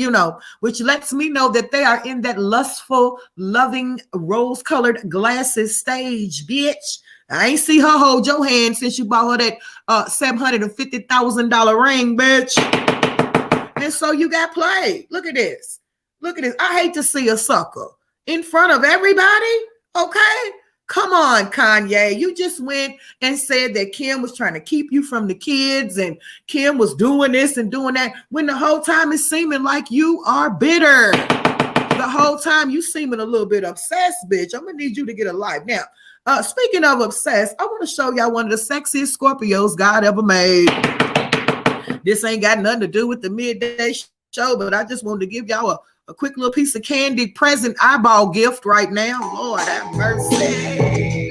which lets me know that they are in that lustful, loving, rose-colored glasses stage, bitch. I ain't see her hold your hand since you bought her that $750,000 ring, bitch. And so you got played. Look at this. Look at this. I hate to see a sucker in front of everybody, okay? Come on, Kanye. You just went and said that Kim was trying to keep you from the kids and Kim was doing this and doing that when the whole time it's seeming like you are bitter. The whole time you seeming a little bit obsessed, bitch. I'm going to need you to get a life. Now, speaking of obsessed, I want to show y'all one of the sexiest Scorpios God ever made. This ain't got nothing to do with the midday show, but I just wanted to give y'all a quick little piece of candy present eyeball gift right now. Lord have mercy.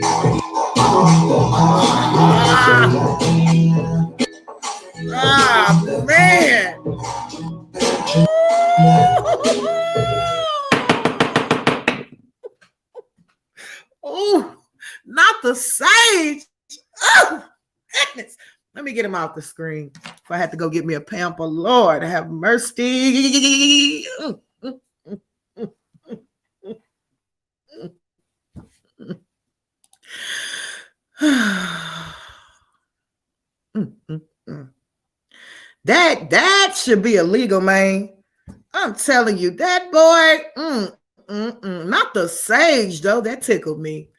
Man. Oh, not the sage. Oh, goodness. Let me get him off the screen. If I had to go get me a pamper, Lord have mercy. That should be illegal, man. I'm telling you, that boy, not the sage though. That tickled me.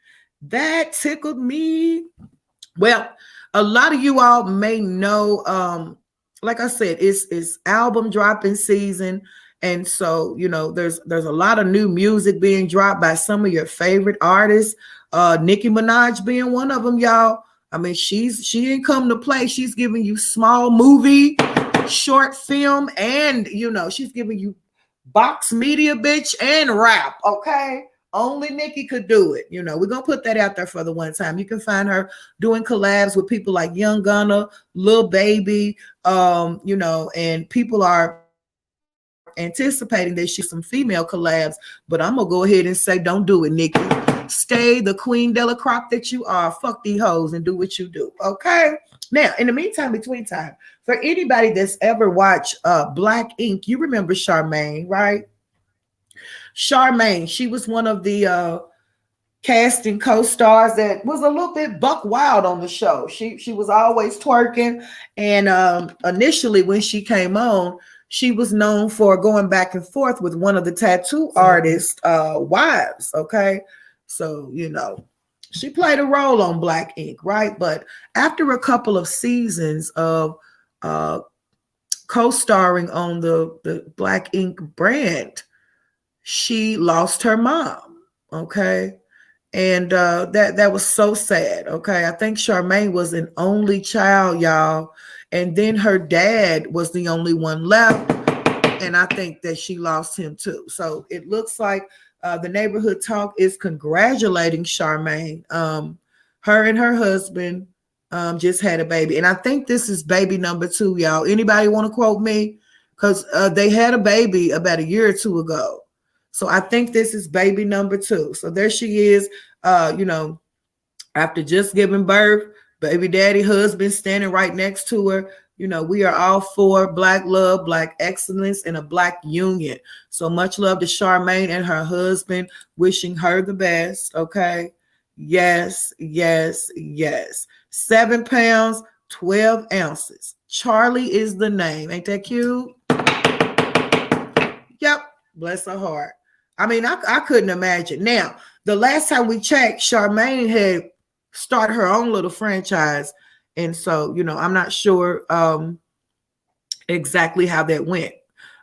That tickled me. Well, a lot of you all may know, like I said, it's album dropping season. And so, there's a lot of new music being dropped by some of your favorite artists. Nicki Minaj being one of them, y'all. I mean, she didn't come to play. She's giving you small movie, short film, and she's giving you box media, bitch, and rap. Okay. Only Nicki could do it. We're gonna put that out there for the one time. You can find her doing collabs with people like Young Gunna, Lil Baby, and people are anticipating that she's some female collabs. But I'm gonna go ahead and say, don't do it, Nicki. Stay the queen de la crop that you are. Fuck these hoes and do what you do. Okay. Now, in the meantime, between time, for anybody that's ever watched Black Ink, you remember Charmaine, right? Charmaine, she was one of the casting co-stars that was a little bit buck wild on the show. She was always twerking, and initially when she came on, she was known for going back and forth with one of the tattoo artist wives. Okay, so she played a role on Black Ink, right? But after a couple of seasons of co-starring on the Black Ink brand, she lost her mom. Okay. And that was so sad. Okay. I think Charmaine was an only child, y'all. And then her dad was the only one left. And I think that she lost him too. So it looks like the neighborhood talk is congratulating Charmaine. Her and her husband just had a baby. And I think this is baby number 2, y'all. Anybody want to quote me? Because they had a baby about a year or two ago. So I think this is baby number 2. So there she is, after just giving birth, baby daddy, husband standing right next to her. We are all for Black love, Black excellence, and a Black union. So much love to Charmaine and her husband, wishing her the best. Okay. Yes, yes, yes. 7 pounds, 12 ounces. Charlie is the name. Ain't that cute? Yep. Bless her heart. I mean, I couldn't imagine. Now, the last time we checked, Charmaine had started her own little franchise. And so, I'm not sure exactly how that went.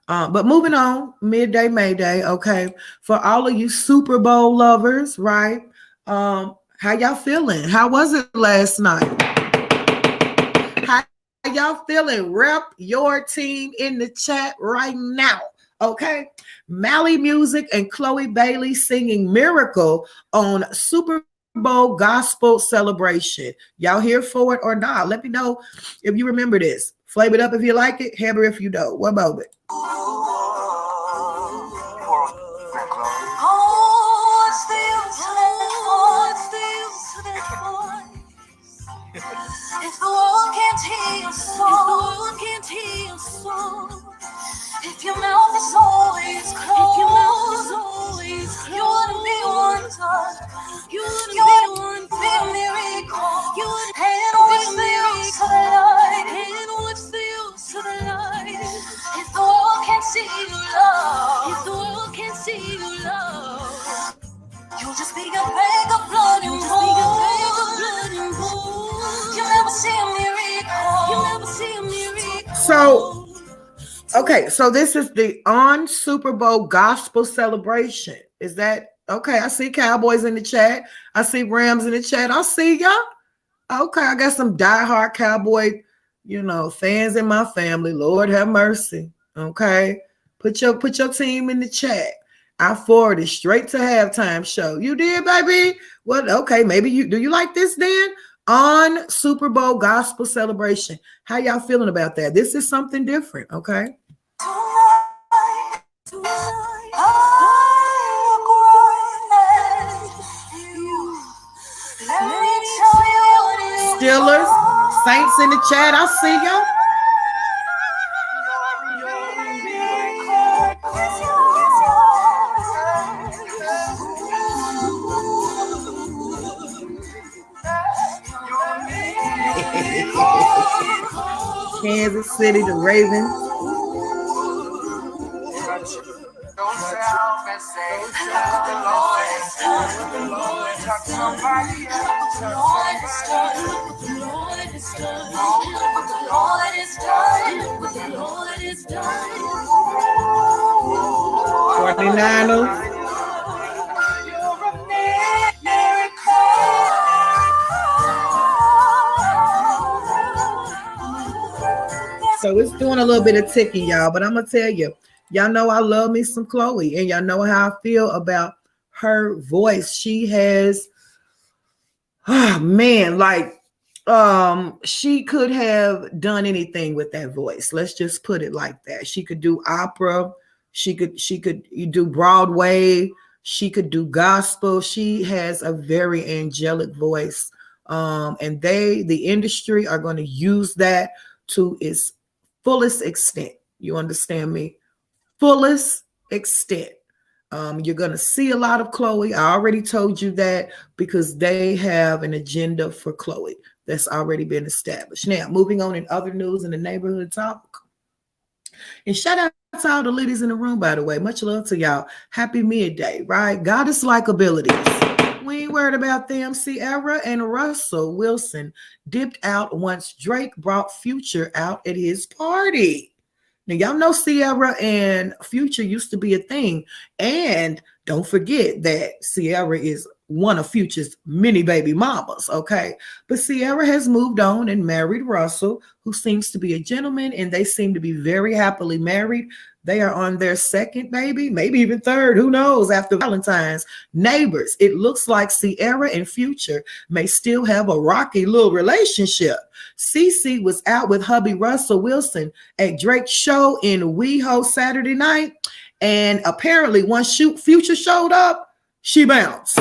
But moving on, midday Mayday, okay. For all of you Super Bowl lovers, right? How y'all feeling? How was it last night? How y'all feeling? Rep your team in the chat right now. Okay, Mally Music and Chloe Bailey singing Miracle on Super Bowl Gospel Celebration. Y'all here for it or not? Let me know if you remember this. Flame it up if you like it, hammer if you don't. One moment. If the world can't hear your soul, if your mouth is always closed, you wouldn't be one touch. You wouldn't be a miracle. And what's the use of the light? If the world can't see you love, you'll just be a bag of blood and bones. You'll never see a miracle. So. Okay, so this is the on Super Bowl gospel celebration. Is that okay? I see Cowboys in the chat. I see Rams in the chat. I see y'all. Okay, I got some diehard Cowboy, fans in my family. Lord have mercy. Okay, put your team in the chat. I forwarded straight to halftime show. You did, baby? What? Okay, maybe do you like this then? On Super Bowl gospel celebration. How y'all feeling about that? This is something different, okay? Steelers, Saints in the chat. I see y'all. Kansas City, the Ravens. Don't self and say, look what the Lord has done. Touch somebody else. Look what the Lord has done. Look what the Lord has done. Look what the Lord has done. 49ers. You're a miracle. So it's doing a little bit of ticking, y'all. But I'm gonna tell you, y'all know I love me some Chloe, and y'all know how I feel about her voice. She has, oh man, like she could have done anything with that voice. Let's just put it like that. She could do opera, she could do Broadway, she could do gospel. She has a very angelic voice. And the industry are going to use that to its fullest extent. You understand me? Fullest extent. You're going to see a lot of Chloe. I already told you that because they have an agenda for Chloe that's already been established. Now, moving on in other news in the neighborhood talk. And shout out to all the ladies in the room, by the way. Much love to y'all. Happy midday, right? Goddess like abilities. We ain't worried about them. Sierra and Russell Wilson dipped out once Drake brought Future out at his party. Now, y'all know Sierra and Future used to be a thing. And don't forget that Sierra is one of Future's many baby mamas, okay? But Sierra has moved on and married Russell, who seems to be a gentleman, and they seem to be very happily married. They are on their second baby, maybe even third, who knows, after Valentine's. Neighbors, it looks like Sierra and Future may still have a rocky little relationship. Cece was out with hubby Russell Wilson at Drake's show in WeHo Saturday night, and apparently once Future showed up, she bounced.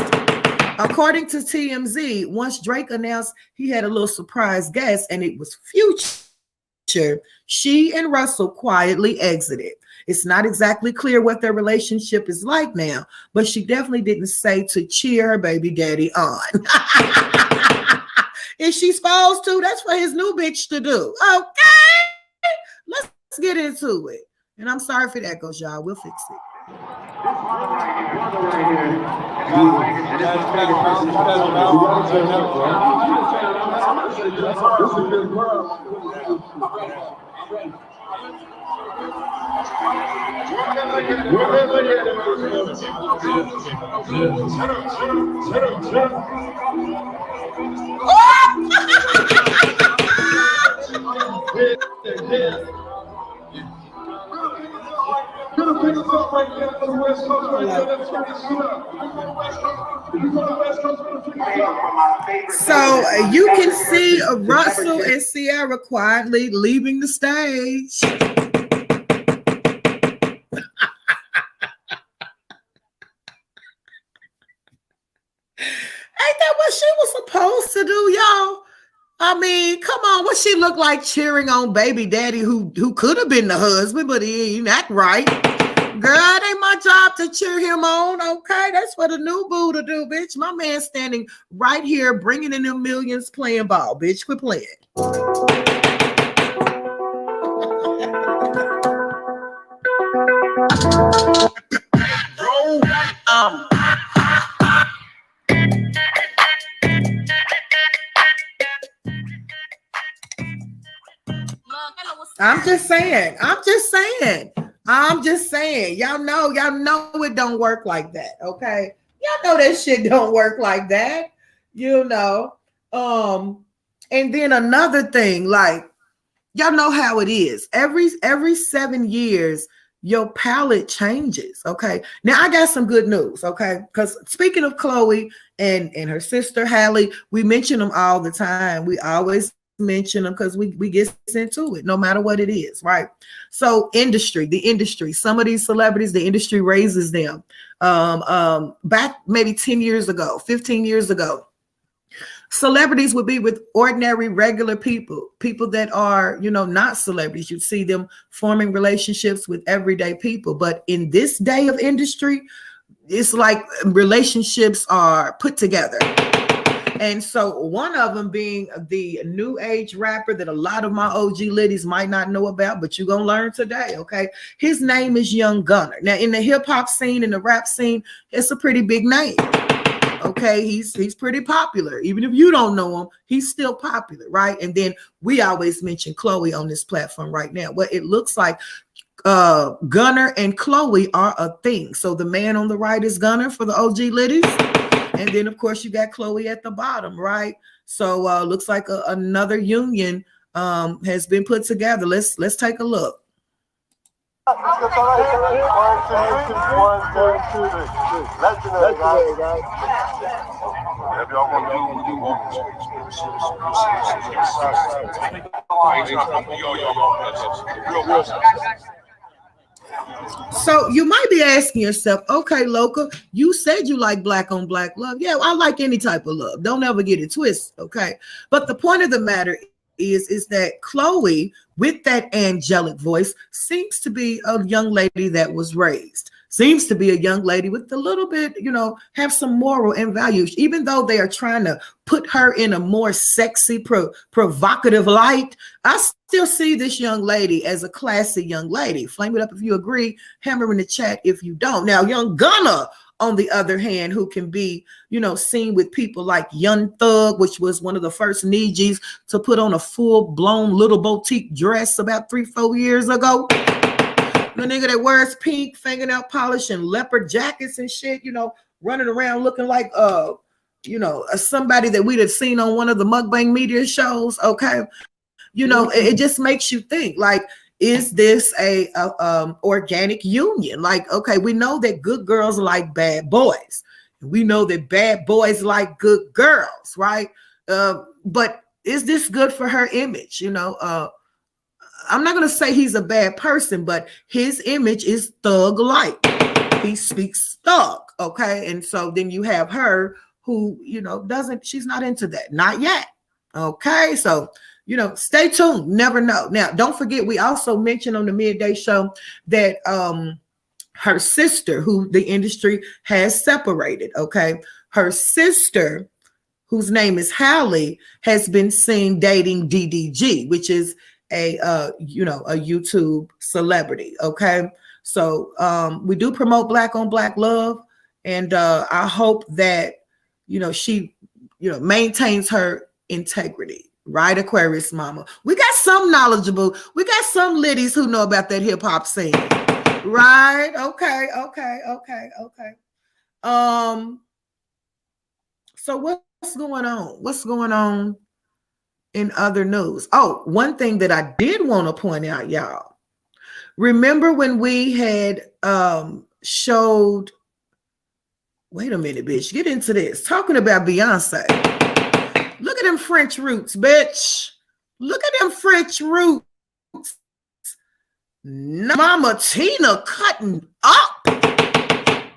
According to TMZ, once Drake announced he had a little surprise guest and it was Future, she and Russell quietly exited. It's not exactly clear what their relationship is like now, but she definitely didn't say to cheer her baby daddy on. Is she supposed to? That's for his new bitch to do. Okay, let's get into it. And I'm sorry for the echoes, y'all. We'll fix it. So you can see Russell and Sierra quietly leaving the stage. Ain't that what she was supposed to do, y'all? I mean, come on, what she look like cheering on baby daddy who could have been the husband, but he ain't act right. Girl, it ain't my job to cheer him on, okay? That's for the new boo to do, bitch. My man standing right here bringing in them millions playing ball, bitch. Quit playing. I'm just saying. Y'all know it don't work like that, okay? Y'all know that shit don't work like that, you know. And then another thing, like, y'all know how it is. Every 7 years, your palette changes, okay? Now, I got some good news, okay? Because speaking of Chloe and her sister, Halle, we mention them all the time. We always mention them because we get into it no matter what it is, right? So the industry, some of these celebrities, the industry raises them. Back maybe 10 years ago, 15 years ago, celebrities would be with ordinary, regular people that are, not celebrities. You'd see them forming relationships with everyday people. But in this day of industry, it's like relationships are put together. And so one of them being the new age rapper that a lot of my OG ladies might not know about, but you're gonna learn today. Okay, his name is Young Gunner. Now in the hip hop scene, in the rap scene, it's a pretty big name. Okay, he's pretty popular. Even if you don't know him, he's still popular, right? And then we always mention Chloe on this platform right now. Well, it looks like Gunner and Chloe are a thing. So the man on the right is Gunner for the OG ladies, and then of course you got Chloe at the bottom, right? So looks like another union has been put together. Let's take a look. One, two, three. Legendary, guys. If y'all want to So you might be asking yourself, okay, Loca, you said you like black on black love. Yeah, I like any type of love. Don't ever get it twisted, okay? But the point of the matter is that Chloe, with that angelic voice, seems to be a young lady that was raised. Seems to be a young lady with a little bit, have some moral and values, even though they are trying to put her in a more sexy, provocative light. I still see this young lady as a classy young lady. Flame it up if you agree. Hammer in the chat if you don't. Now, Young Gunner, on the other hand, who can be, seen with people like Young Thug, which was one of the first Nijis to put on a full-blown little boutique dress about 3-4 years ago. The nigga that wears pink fingernail polish and leopard jackets and shit, running around looking like somebody that we'd have seen on one of the mukbang media shows. Okay, it just makes you think, like, is this a organic union? Like, okay, we know that good girls like bad boys. We know that bad boys like good girls, right? But is this good for her image? I'm not going to say he's a bad person, but his image is thug-like. He speaks thug, okay? And so then you have her who, she's not into that. Not yet, okay? So, stay tuned. Never know. Now, don't forget, we also mentioned on the Midday Show that her sister, who the industry has separated, okay? Her sister, whose name is Hallie, has been seen dating DDG, which is a YouTube celebrity, okay? So we do promote black on black love, and I hope that she maintains her integrity, right? Aquarius mama, we got some knowledgeable, we got some ladies who know about that hip-hop scene, right? Okay. So what's going on in other news? Oh, one thing that I did want to point out, y'all. Remember when we had showed, wait a minute, bitch, get into this, talking about Beyonce. Look at them French roots, bitch. Look at them French roots. Mama Tina cutting up.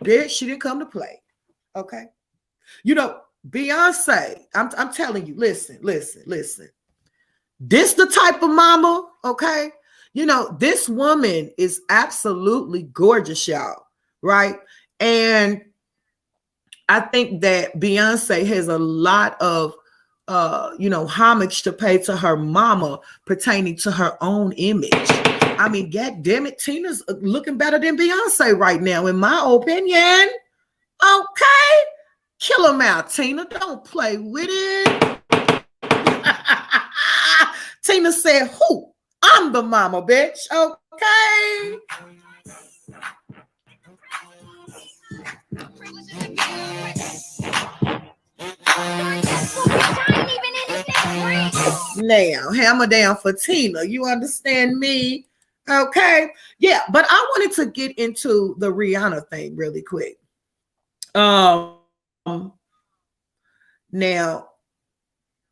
Bitch, she didn't come to play. Okay. Beyonce, I'm telling you, listen. This the type of mama, okay? This woman is absolutely gorgeous, y'all, right? And I think that Beyonce has a lot of, homage to pay to her mama pertaining to her own image. I mean, God damn it, Tina's looking better than Beyonce right now, in my opinion. Okay? Kill him out, Tina. Don't play with it. Tina said, who? I'm the mama, bitch. Okay? Now, hammer down for Tina. You understand me? Okay? Yeah, but I wanted to get into the Rihanna thing really quick. Now,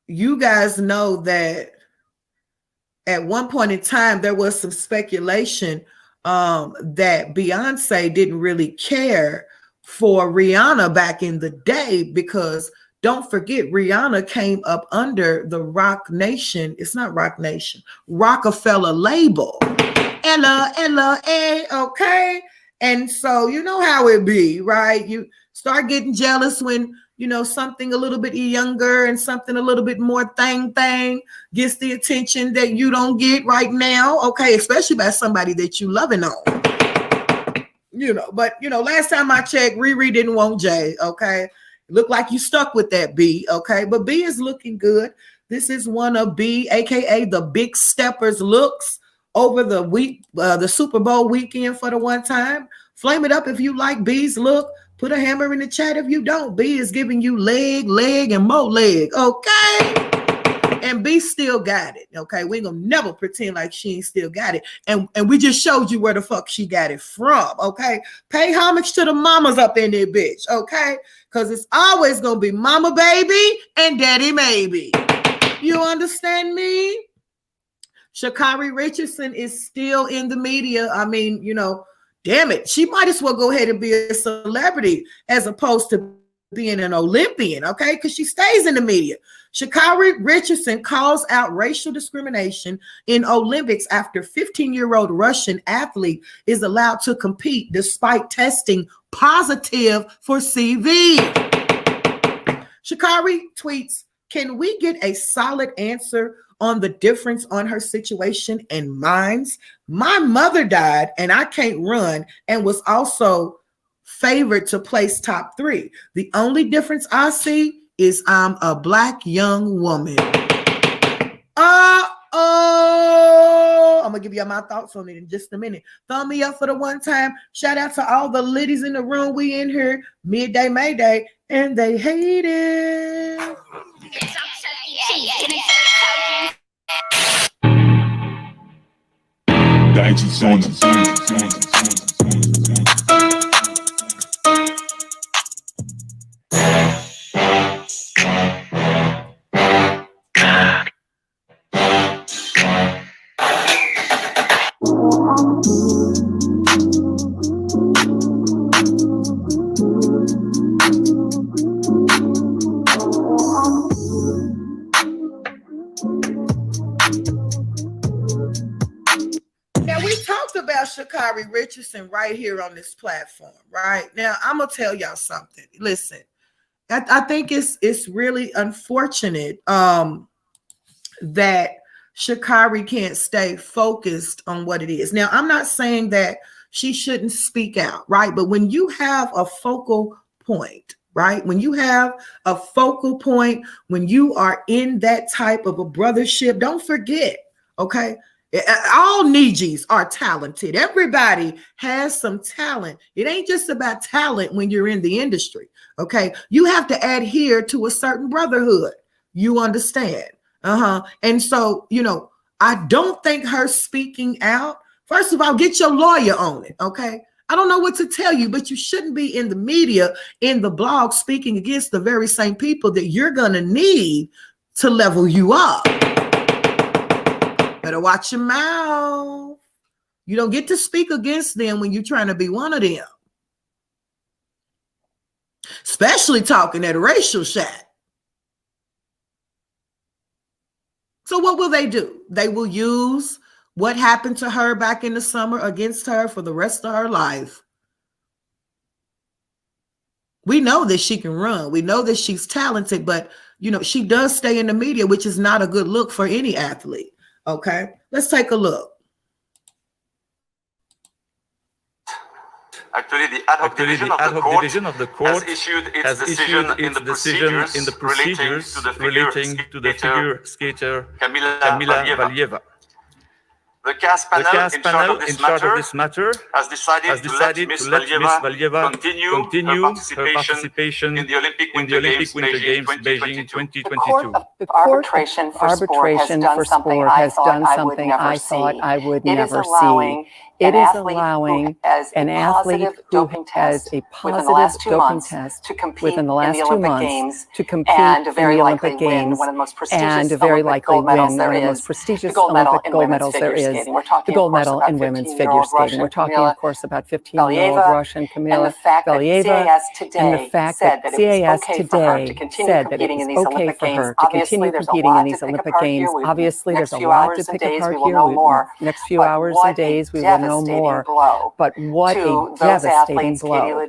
you guys know that at one point in time, there was some speculation that Beyonce didn't really care for Rihanna back in the day, because don't forget, Rihanna came up under the Roc Nation. It's not Roc Nation, Rockefeller label. Ella, okay? And so you know how it be, right? You start getting jealous when you know, something a little bit younger and something a little bit more thing gets the attention that you don't get right now, okay, especially by somebody that you loving on. You know, but you know, last time I checked, Riri didn't want Jay, okay? Look like you stuck with that B, okay? But B is looking good. This is one of B, aka the Big Steppers looks over the week, the Super Bowl weekend for the one time. Flame it up if you like B's look. Put a hammer in the chat if you don't. B is giving you leg, and more leg, okay? And B still got it, okay? We ain't gonna never pretend like she ain't still got it. And we just showed you where the fuck she got it from, okay? Pay homage to the mamas up in there, bitch, okay? Because it's always gonna be mama baby and daddy maybe. You understand me? Sha'Carri Richardson is still in the media. I mean, you know, damn it. She might as well go ahead and be a celebrity as opposed to being an Olympian, okay? Because she stays in the media. Sha'Carri Richardson calls out racial discrimination in Olympics after 15-year-old Russian athlete is allowed to compete despite testing positive for CV. Sha'Carri tweets, "Can we get a solid answer on the difference on her situation and mine's? My mother died and I can't run and was also favored to place top 3. The only difference I see is I'm a Black young woman." I'm gonna give you my thoughts on it in just a minute. Thumb me up for the one time. Shout out to all the ladies in the room. We in here, midday Mayday, and they hate it. About Sha'Carri Richardson right here on this platform, right? Now, I'm gonna tell y'all something. Listen, I think it's really unfortunate that Sha'Carri can't stay focused on what it is. Now, I'm not saying that she shouldn't speak out, right? But when you have a focal point, right? When you have a focal point, when you are in that type of a brothership, don't forget, okay? All Nijis are talented. Everybody has some talent. It ain't just about talent when you're in the industry, okay? You have to adhere to a certain brotherhood. You understand? And so, you know, I don't think her speaking out, first of all, get your lawyer on it, okay? I don't know what to tell you, but you shouldn't be in the media, in the blog, speaking against the very same people that you're going to need to level you up. Better watch your mouth. You don't get to speak against them when you're trying to be one of them. Especially talking at a racial shack. So what will they do? They will use what happened to her back in the summer against her for the rest of her life. We know that she can run. We know that she's talented, but you know, she does stay in the media, which is not a good look for any athlete. Okay, let's take a look. Actually, the ad hoc division of the court has issued its decision in the procedures relating to the figure skater Kamila Valieva. The CAS panel in charge of this matter has decided to let Ms. Valieva continue her participation in the Olympic Winter Games Beijing 2022. The court of arbitration for sport has done something I thought I would never see. It is allowing an athlete who has a positive doping test within the last 2 months to compete in the Olympic Games and very likely win one of the most prestigious Olympic gold medals there is the gold medal in women's figure skating. We're talking, of course, about 15-year-old Russian Kamila Valieva, and the fact that CAS today said that it was okay for her to continue competing in these Olympic Games. Obviously, there's a lot to pick apart here. Next few hours and days, we will know more. But what a devastating blow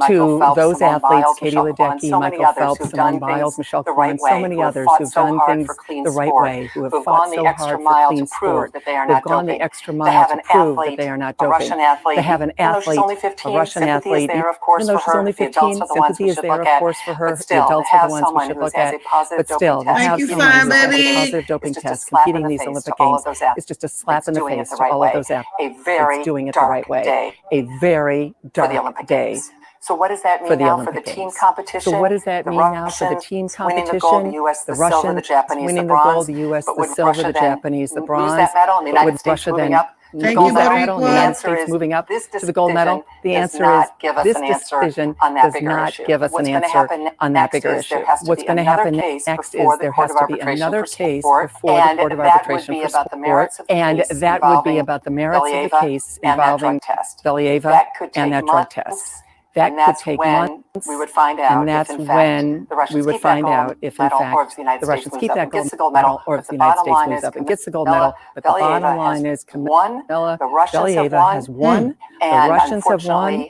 to those athletes, Katie Ledecky, Michael Phelps, Simone Biles, Michelle Korn, and so many others who've done things the right way, who have fought so hard for clean sport. They've gone the extra mile to prove that they are not doping. To have an athlete, a Russian athlete, even though she's only 15, sympathy is there, of course, for her. The adults are the ones we should look at. But still, to have someone who has a positive doping test competing in these Olympic Games is just a slap in the face to all of those athletes. It's doing it the right way. A very dark day. So what does that mean now for the team competition? So what does that mean now for the team competition? The Russians winning the gold, the U.S. the silver, the Japanese the bronze. But would Russia then lose that medal, the United States moving up to the gold medal? The answer is this decision does not give us an answer on that bigger issue. What's going to happen next is there has to be another case before the Court of Arbitration for Sport, and that would be about the merits of the case involving Valieva and that drug test. That could take months, we would find out, and that's when we would find out if, in fact, the Russians keep that gold medal or if the United States moves up and gets the gold medal. But the bottom line is Kamila Valieva has won, the Russians have won,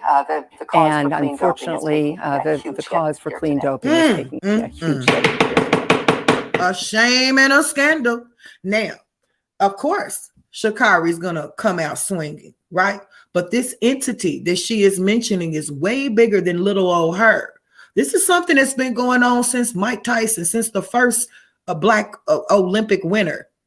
and unfortunately, the cause for clean doping is taking a huge hit. A shame and a scandal. Now, of course, Sha'Carri's going to come out swinging, right? But this entity that she is mentioning is way bigger than little old her. This is something that's been going on since Mike Tyson, since the first Black Olympic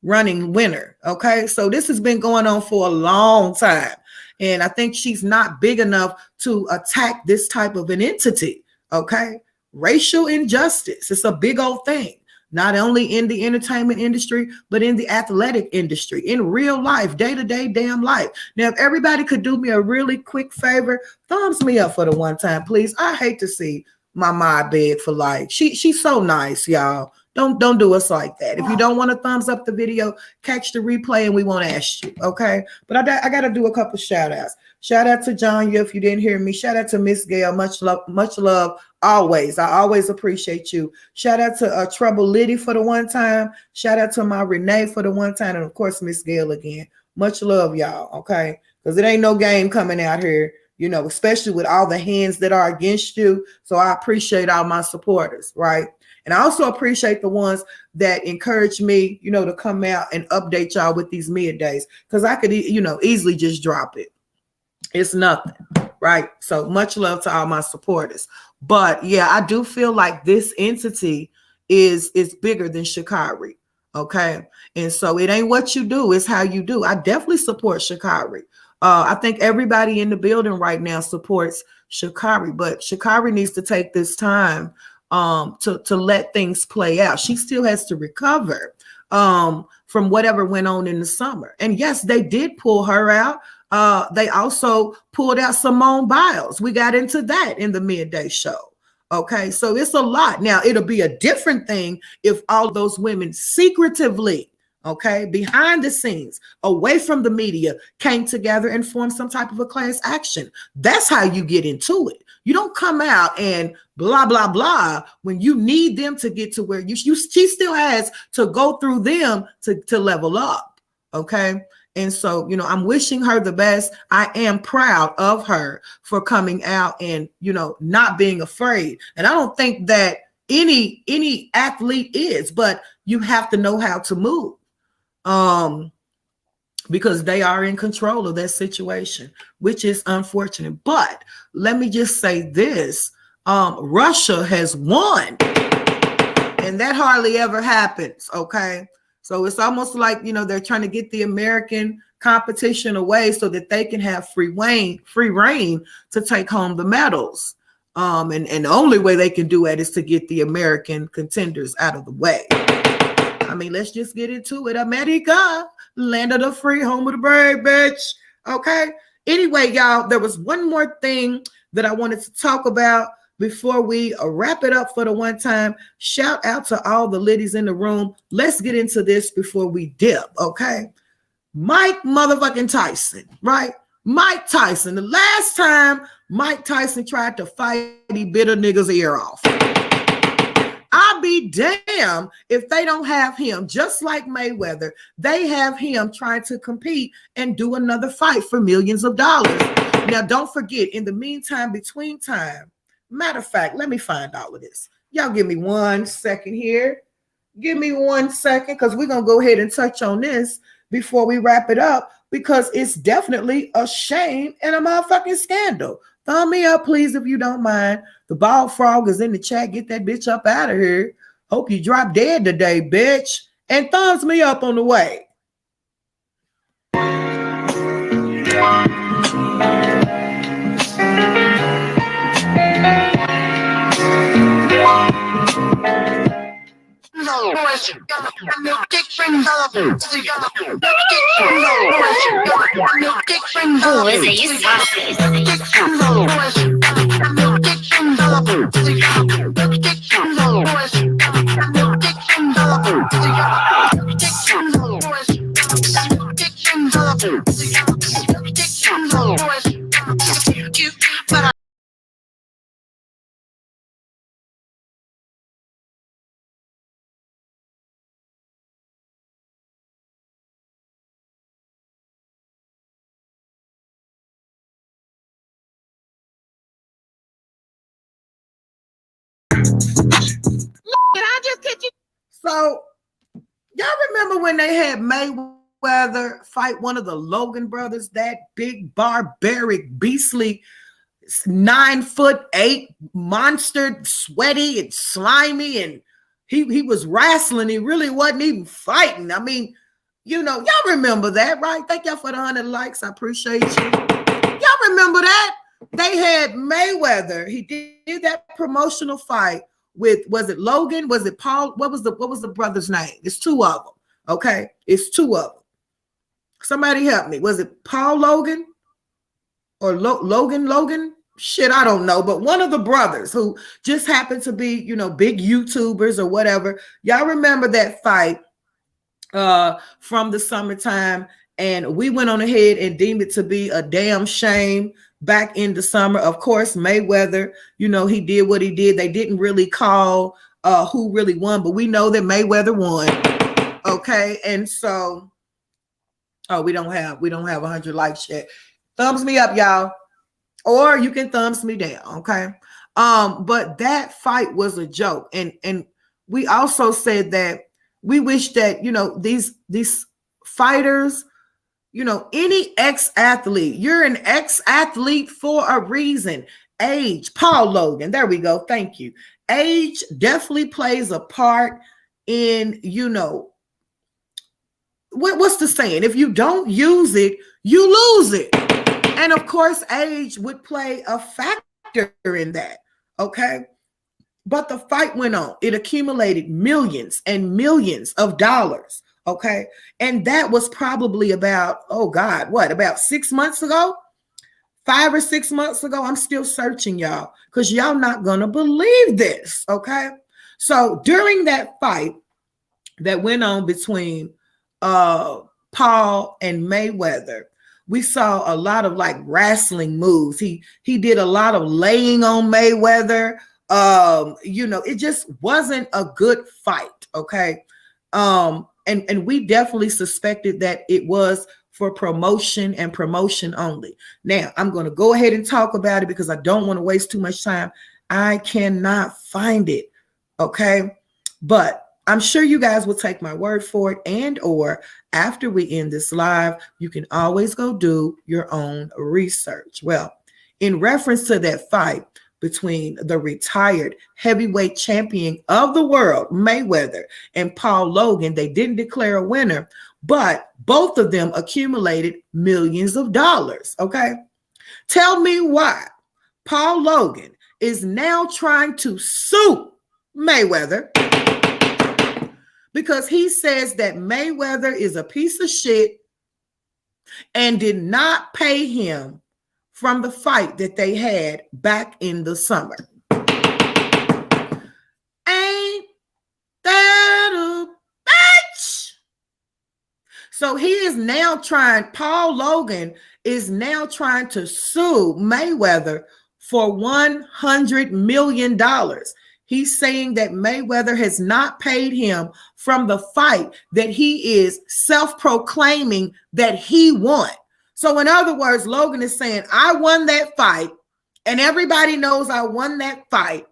running winner. Okay, so this has been going on for a long time. And I think she's not big enough to attack this type of an entity. Okay, racial injustice. It's a big old thing. Not only in the entertainment industry, but in the athletic industry, in real life, day-to-day damn life. Now, if everybody could do me a really quick favor, thumbs me up for the one time, please. I hate to see my ma beg for likes. She's so nice, y'all. Don't do us like that. If you don't want to thumbs up the video, catch the replay and we won't ask you, okay? But I got to do a couple shout outs. Shout out to John, if you didn't hear me. Shout out to Miss Gail. Much love, always. I always appreciate you. Shout out to Trouble Liddy for the one time. Shout out to my Renee for the one time. And, of course, Miss Gail again. Much love, y'all, okay? Because it ain't no game coming out here, you know, especially with all the hands that are against you. So I appreciate all my supporters, right? And I also appreciate the ones that encourage me, you know, to come out and update y'all with these middays, because I could, you know, easily just drop it. It's nothing, right? So much love to all my supporters. But yeah, I do feel like this entity is bigger than Sha'Carri, okay? And so it ain't what you do, it's how you do. I definitely support Sha'Carri. I think everybody in the building right now supports Sha'Carri, but Sha'Carri needs to take this time to let things play out. She still has to recover from whatever went on in the summer. And yes, they did pull her out. They also pulled out Simone Biles. We got into that in the midday show. Okay, so it's a lot. Now, it'll be a different thing if all those women secretively, okay, behind the scenes, away from the media, came together and formed some type of a class action. That's how you get into it. You don't come out and blah, blah, blah when you need them to get to where she still has to go through them to level up, okay? And so, you know, I'm wishing her the best. I am proud of her for coming out and, you know, not being afraid. And I don't think that any athlete is, but you have to know how to move. Because they are in control of that situation, which is unfortunate. But let me just say this, Russia has won, and that hardly ever happens, okay? So it's almost like, you know, they're trying to get the American competition away so that they can have free reign to take home the medals. And the only way they can do it is to get the American contenders out of the way. I mean, let's just get into it. America, land of the free, home of the brave, bitch. Okay. Anyway, y'all, there was one more thing that I wanted to talk about before we wrap it up for the one time. Shout out to all the ladies in the room. Let's get into this before we dip. Okay. Mike motherfucking Tyson, right? Mike Tyson. The last time Mike Tyson tried to fight, he bit a nigga's ear off. I'll be damned if they don't have him, just like Mayweather. They have him trying to compete and do another fight for millions of dollars. Now, don't forget, in the meantime, between time, matter of fact, let me find all of this. Y'all give me 1 second here. Give me 1 second, because we're going to go ahead and touch on this before we wrap it up, because it's definitely a shame and a motherfucking scandal. Thumb me up, please, if you don't mind. The bald frog is in the chat. Get that bitch up out of here. Hope you drop dead today, bitch. And thumbs me up on the way. Oh, is it? You sassy. Can I just catch you? So, y'all remember when they had Mayweather fight one of the Logan brothers, that big, barbaric, beastly 9'8" monster, sweaty and slimy, and he was wrestling. He really wasn't even fighting. I mean, you know, y'all remember that, right? Thank y'all for the 100 likes. I appreciate you. Y'all remember that? They had Mayweather. He did that promotional fight with, was it Logan? Was it Paul? What was the brother's name? It's two of them. Okay, it's two of them. Somebody help me. Was it Paul Logan or Logan? Shit, I don't know. But one of the brothers who just happened to be, you know, big YouTubers or whatever. Y'all remember that fight from the summertime, and we went on ahead and deemed it to be a damn shame back in the summer. Of course, Mayweather, you know, he did what he did. They didn't really call who really won, but we know that Mayweather won. Okay, and so we don't have 100 likes yet. Thumbs me up, y'all, or you can thumbs me down. Okay, but that fight was a joke, and we also said that we wish that, you know, these fighters, you know, any ex-athlete, you're an ex-athlete for a reason. Age, Paul Logan, there we go. Thank you. Age definitely plays a part in, you know, what's the saying? If you don't use it, you lose it. And of course, age would play a factor in that. Okay. But the fight went on. It accumulated millions and millions of dollars. Okay. And that was probably about, oh God, what, about 6 months ago? 5 or 6 months ago? I'm still searching, y'all, because y'all not going to believe this. Okay. So during that fight that went on between Paul and Mayweather, we saw a lot of like wrestling moves. He did a lot of laying on Mayweather. You know, it just wasn't a good fight. Okay. And we definitely suspected that it was for promotion and promotion only. Now, I'm going to go ahead and talk about it because I don't want to waste too much time. I cannot find it. Okay. But I'm sure you guys will take my word for it, and or after we end this live, you can always go do your own research. Well, in reference to that fight between the retired heavyweight champion of the world, Mayweather, and Paul Logan, they didn't declare a winner, but both of them accumulated millions of dollars. Okay. Tell me why Paul Logan is now trying to sue Mayweather, because he says that Mayweather is a piece of shit and did not pay him from the fight that they had back in the summer. Ain't that a bitch? So he is now Paul Logan is now trying to sue Mayweather for $100 million. He's saying that Mayweather has not paid him from the fight that he is self-proclaiming that he won. So in other words, Logan is saying, I won that fight, and everybody knows I won that fight,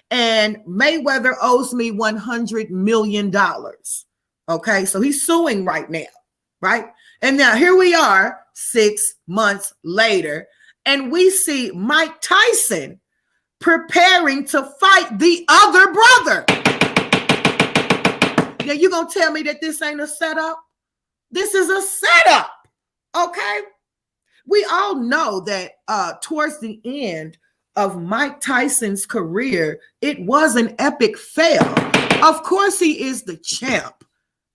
and Mayweather owes me $100 million. Okay, so he's suing right now, right? And now here we are 6 months later, and we see Mike Tyson preparing to fight the other brother. Now, you gonna tell me that this ain't a setup? This is a setup, okay? We all know that towards the end of Mike Tyson's career, it was an epic fail. Of course he is the champ.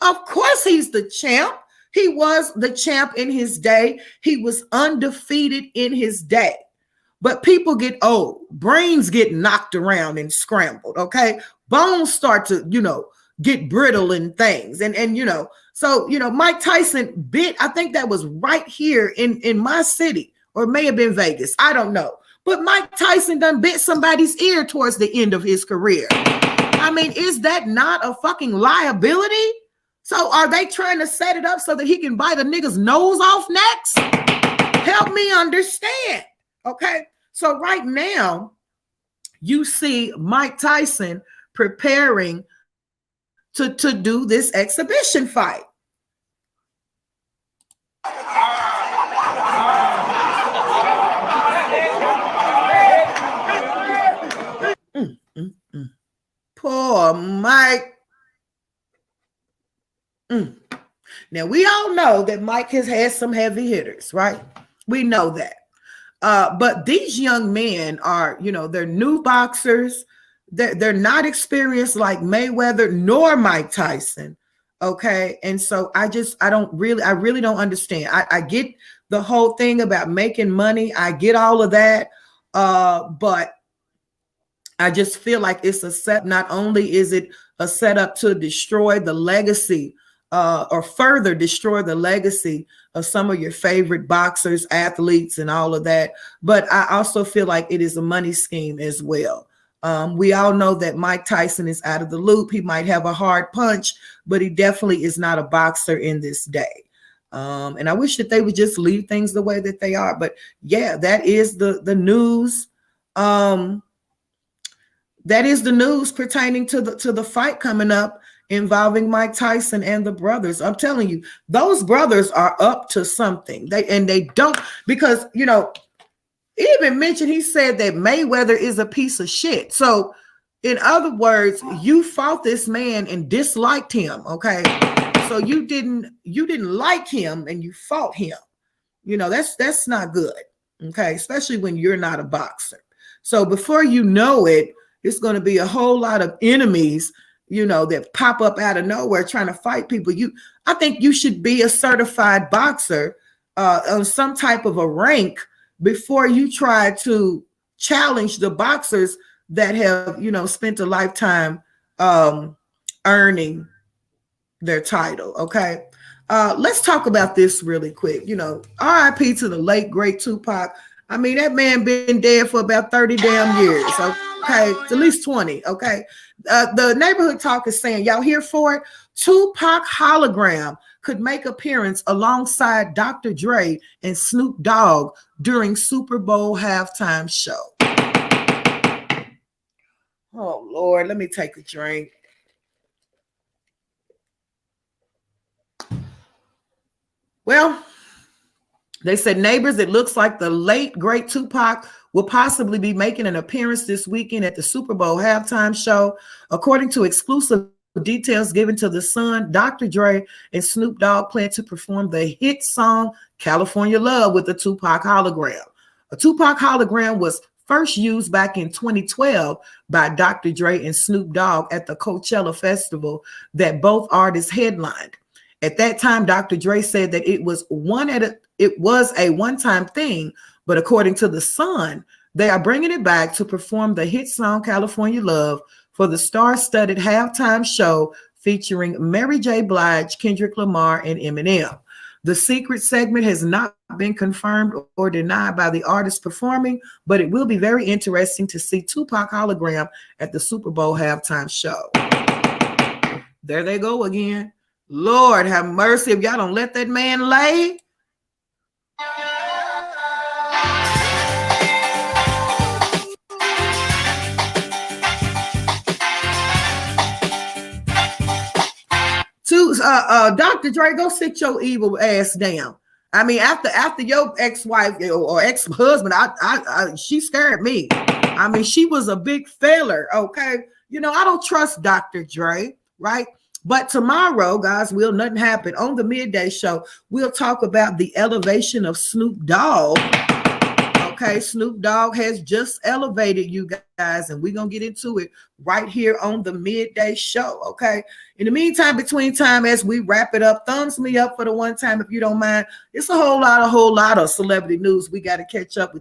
Of course he's the champ. He was the champ in his day. He was undefeated in his day. But people get old. Brains get knocked around and scrambled, okay? Bones start to, get brittle and things. And so, Mike Tyson bit, I think that was right here in my city, or it may have been Vegas. I don't know. But Mike Tyson done bit somebody's ear towards the end of his career. I mean, is that not a fucking liability? So are they trying to set it up so that he can bite a nigga's nose off next? Help me understand. Okay. So right now, you see Mike Tyson preparing to do this exhibition fight. Poor Mike. Now, we all know that Mike has had some heavy hitters, right? We know that. But these young men are, they're new boxers. They're not experienced like Mayweather nor Mike Tyson. Okay. And so I really don't understand. I get the whole thing about making money. I get all of that. But I just feel like it's a set. Not only is it a setup to destroy the legacy or further destroy the legacy of some of your favorite boxers, athletes, and all of that, but I also feel like it is a money scheme as well. We all know that Mike Tyson is out of the loop. He might have a hard punch, but he definitely is not a boxer in this day. And I wish that they would just leave things the way that they are. But yeah, that is the news. That is the news pertaining to the fight coming up involving Mike Tyson and the brothers. I'm telling you, those brothers are up to something. They don't, because he even mentioned, he said that Mayweather is a piece of shit. So in other words, you fought this man and disliked him. Okay. So you didn't like him and you fought him. That's not good. Okay. Especially when you're not a boxer. So before you know it, it's going to be a whole lot of enemies, that pop up out of nowhere trying to fight people. I think you should be a certified boxer on some type of a rank before you try to challenge the boxers that have, spent a lifetime earning their title. Okay. Let's talk about this really quick. RIP to the late, great Tupac. I mean, that man been dead for about 30 damn years. Okay. It's at least 20. Okay. The neighborhood talk is saying, y'all here for it? Tupac hologram could make appearance alongside Dr. Dre and Snoop Dogg during Super Bowl halftime show. Oh, Lord, let me take a drink. Well, they said, neighbors, it looks like the late, great Tupac will possibly be making an appearance this weekend at the Super Bowl halftime show. According to exclusive details given to The Sun, Dr. Dre and Snoop Dogg plan to perform the hit song California Love with the Tupac hologram. A Tupac hologram was first used back in 2012 by Dr. Dre and Snoop Dogg at the Coachella Festival that both artists headlined. At that time, Dr. Dre said that it was a one-time thing, but according to The Sun, they are bringing it back to perform the hit song California Love for the star-studded halftime show featuring Mary J. Blige, Kendrick Lamar, and Eminem. The secret segment has not been confirmed or denied by the artist performing, but it will be very interesting to see Tupac hologram at the Super Bowl halftime show. There they go again. Lord have mercy if y'all don't let that man lay. Dr. Dre, go sit your evil ass down. I mean, after your ex-wife or ex-husband, she scared me. I mean, she was a big failure. Okay, you know, I don't trust Dr. Dre, right? But tomorrow, guys, will nothing happen on the midday show. We'll talk about the elevation of Snoop Dogg. Okay, Snoop Dogg has just elevated, you guys, and we're going to get into it right here on the midday show, okay? In the meantime, between time, as we wrap it up, thumbs me up for the one time if you don't mind. It's a whole lot of celebrity news we got to catch up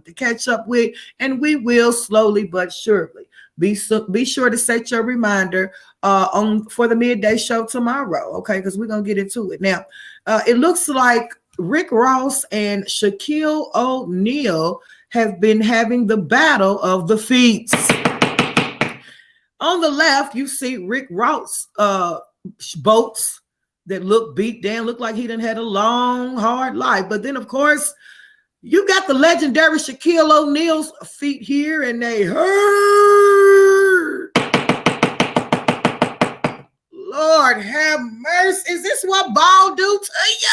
with, and we will slowly but surely. Be sure to set your reminder for the midday show tomorrow, okay? Because we're going to get into it. Now, it looks like Rick Ross and Shaquille O'Neal have been having the battle of the feet. On the left, you see Rick Ross boats that look beat down, look like he done had a long, hard life. But then, of course, you got the legendary Shaquille O'Neal's feet here, and they hurt. Lord have mercy. Is this what ball do to you?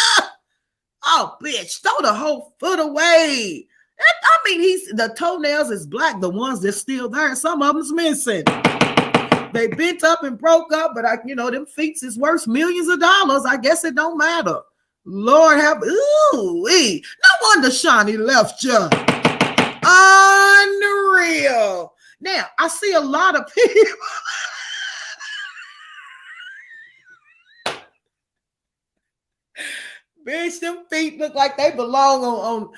Oh, bitch, throw the whole foot away. I mean, the toenails is black, the ones that's still there. Some of them's missing. They bent up and broke up, but them feet is worth millions of dollars. I guess it don't matter. Lord have, ooh-wee. No wonder Shawnee left you. Unreal. Now, I see a lot of people. Bitch, them feet look like they belong on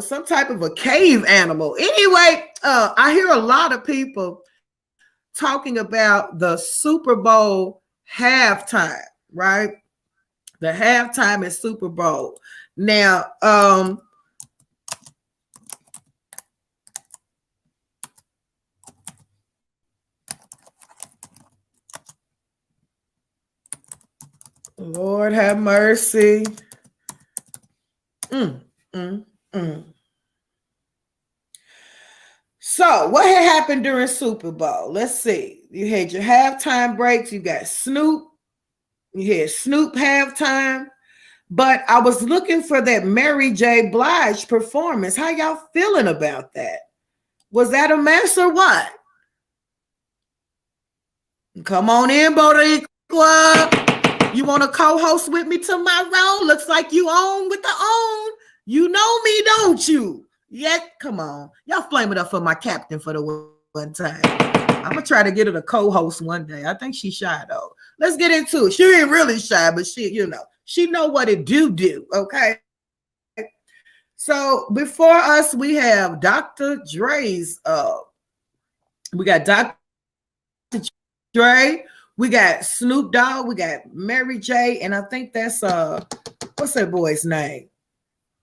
some type of a cave animal. Anyway, I hear a lot of people talking about the Super Bowl halftime, right? The halftime is Super Bowl. Now, Lord have mercy. So what had happened during Super Bowl? Let's see. You had your halftime breaks. You got Snoop. You had Snoop halftime. But I was looking for that Mary J. Blige performance. How y'all feeling about that? Was that a mess or what? Come on in, Boricua. You want to co-host with me tomorrow? Looks like you on with the own. You know me, don't you? Yeah, come on. Y'all flame it up for my captain for the one time. I'm going to try to get her to co-host one day. I think she's shy, though. Let's get into it. She ain't really shy, but she know what it do, okay? So before us, we have Dr. Dre's. We got Dr. Dre. We got Snoop Dogg, we got Mary J, and I think that's what's that boy's name?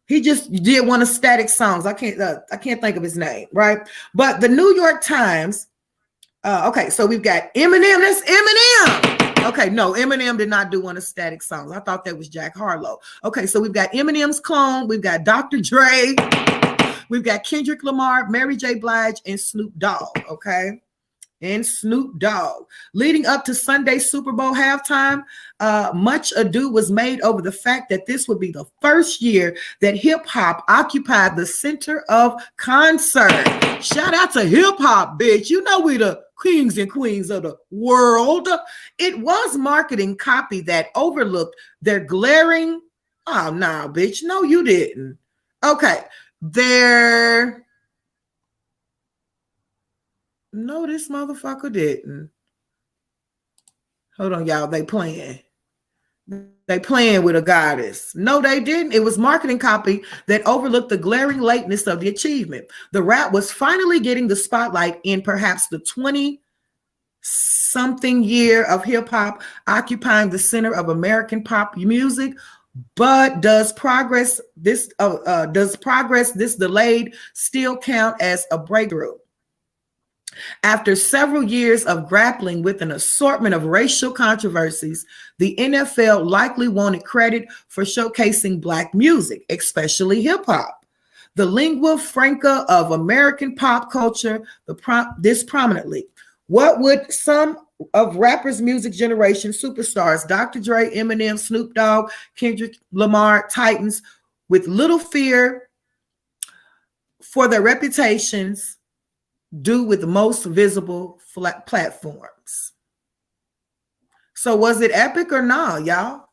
He just did one of Static songs. I can't think of his name, right? But the New York Times. Okay, so we've got Eminem. That's Eminem. Okay, no, Eminem did not do one of Static songs. I thought that was Jack Harlow. Okay, so we've got Eminem's clone. We've got Dr. Dre. We've got Kendrick Lamar, Mary J. Blige, and Snoop Dogg. Okay. And Snoop Dogg. Leading up to Sunday's Super Bowl halftime, much ado was made over the fact that this would be the first year that hip-hop occupied the center of concert. Shout out to hip-hop, bitch. You know we the kings and queens of the world. It was marketing copy that overlooked their glaring... Oh, nah, bitch. No, you didn't. Okay. No, this motherfucker didn't. Hold on, y'all. They playing with a goddess. No, they didn't. It was marketing copy that overlooked the glaring lateness of the achievement. The rap was finally getting the spotlight in perhaps the 20-something year of hip-hop occupying the center of American pop music. But does progress this delayed still count as a breakthrough? After several years of grappling with an assortment of racial controversies, the NFL likely wanted credit for showcasing Black music, especially hip hop, the lingua franca of American pop culture, this prominently. What would some of rappers' music generation superstars, Dr. Dre, Eminem, Snoop Dogg, Kendrick Lamar, Titans, with little fear for their reputations, do with the most visible platforms? So was it epic or not, y'all?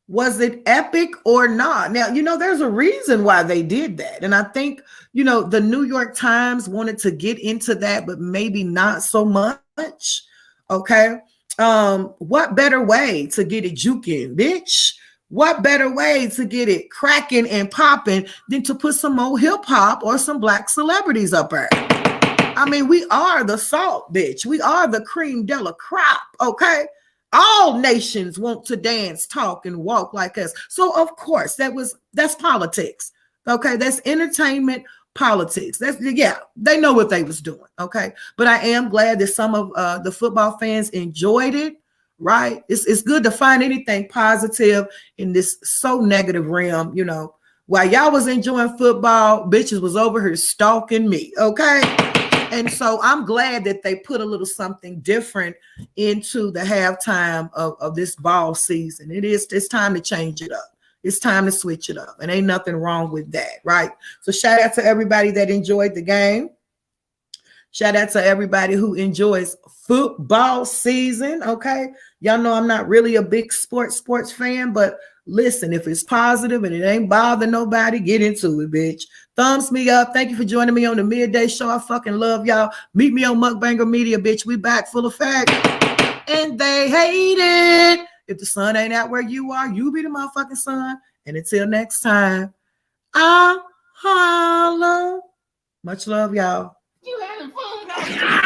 Was it epic or not? Now, there's a reason why they did that. And I think, the New York Times wanted to get into that, but maybe not so much. Okay. What better way to get it juking, bitch? What better way to get it cracking and popping than to put some more hip hop or some Black celebrities up there? I mean, we are the salt, bitch. We are the cream de la crop, okay? All nations want to dance, talk, and walk like us. So, of course, that's politics, okay? That's entertainment politics. They know what they was doing, okay? But I am glad that some of the football fans enjoyed it, right? It's good to find anything positive in this so negative realm, While y'all was enjoying football, bitches was over here stalking me, okay? And so I'm glad that they put a little something different into the halftime of this ball season. It's time to change it up. It's time to switch it up. And ain't nothing wrong with that, right? So shout out to everybody that enjoyed the game. Shout out to everybody who enjoys football season, okay? Y'all know I'm not really a big sports fan, but listen, if it's positive and it ain't bothering nobody, get into it, bitch. Thumbs me up. Thank you for joining me on the Midday Show. I fucking love y'all. Meet me on Mukbanger Media, bitch. We back full effect. And they hate it. If the sun ain't out where you are, you be the motherfucking sun. And until next time, I holla. Much love, y'all. You having fun?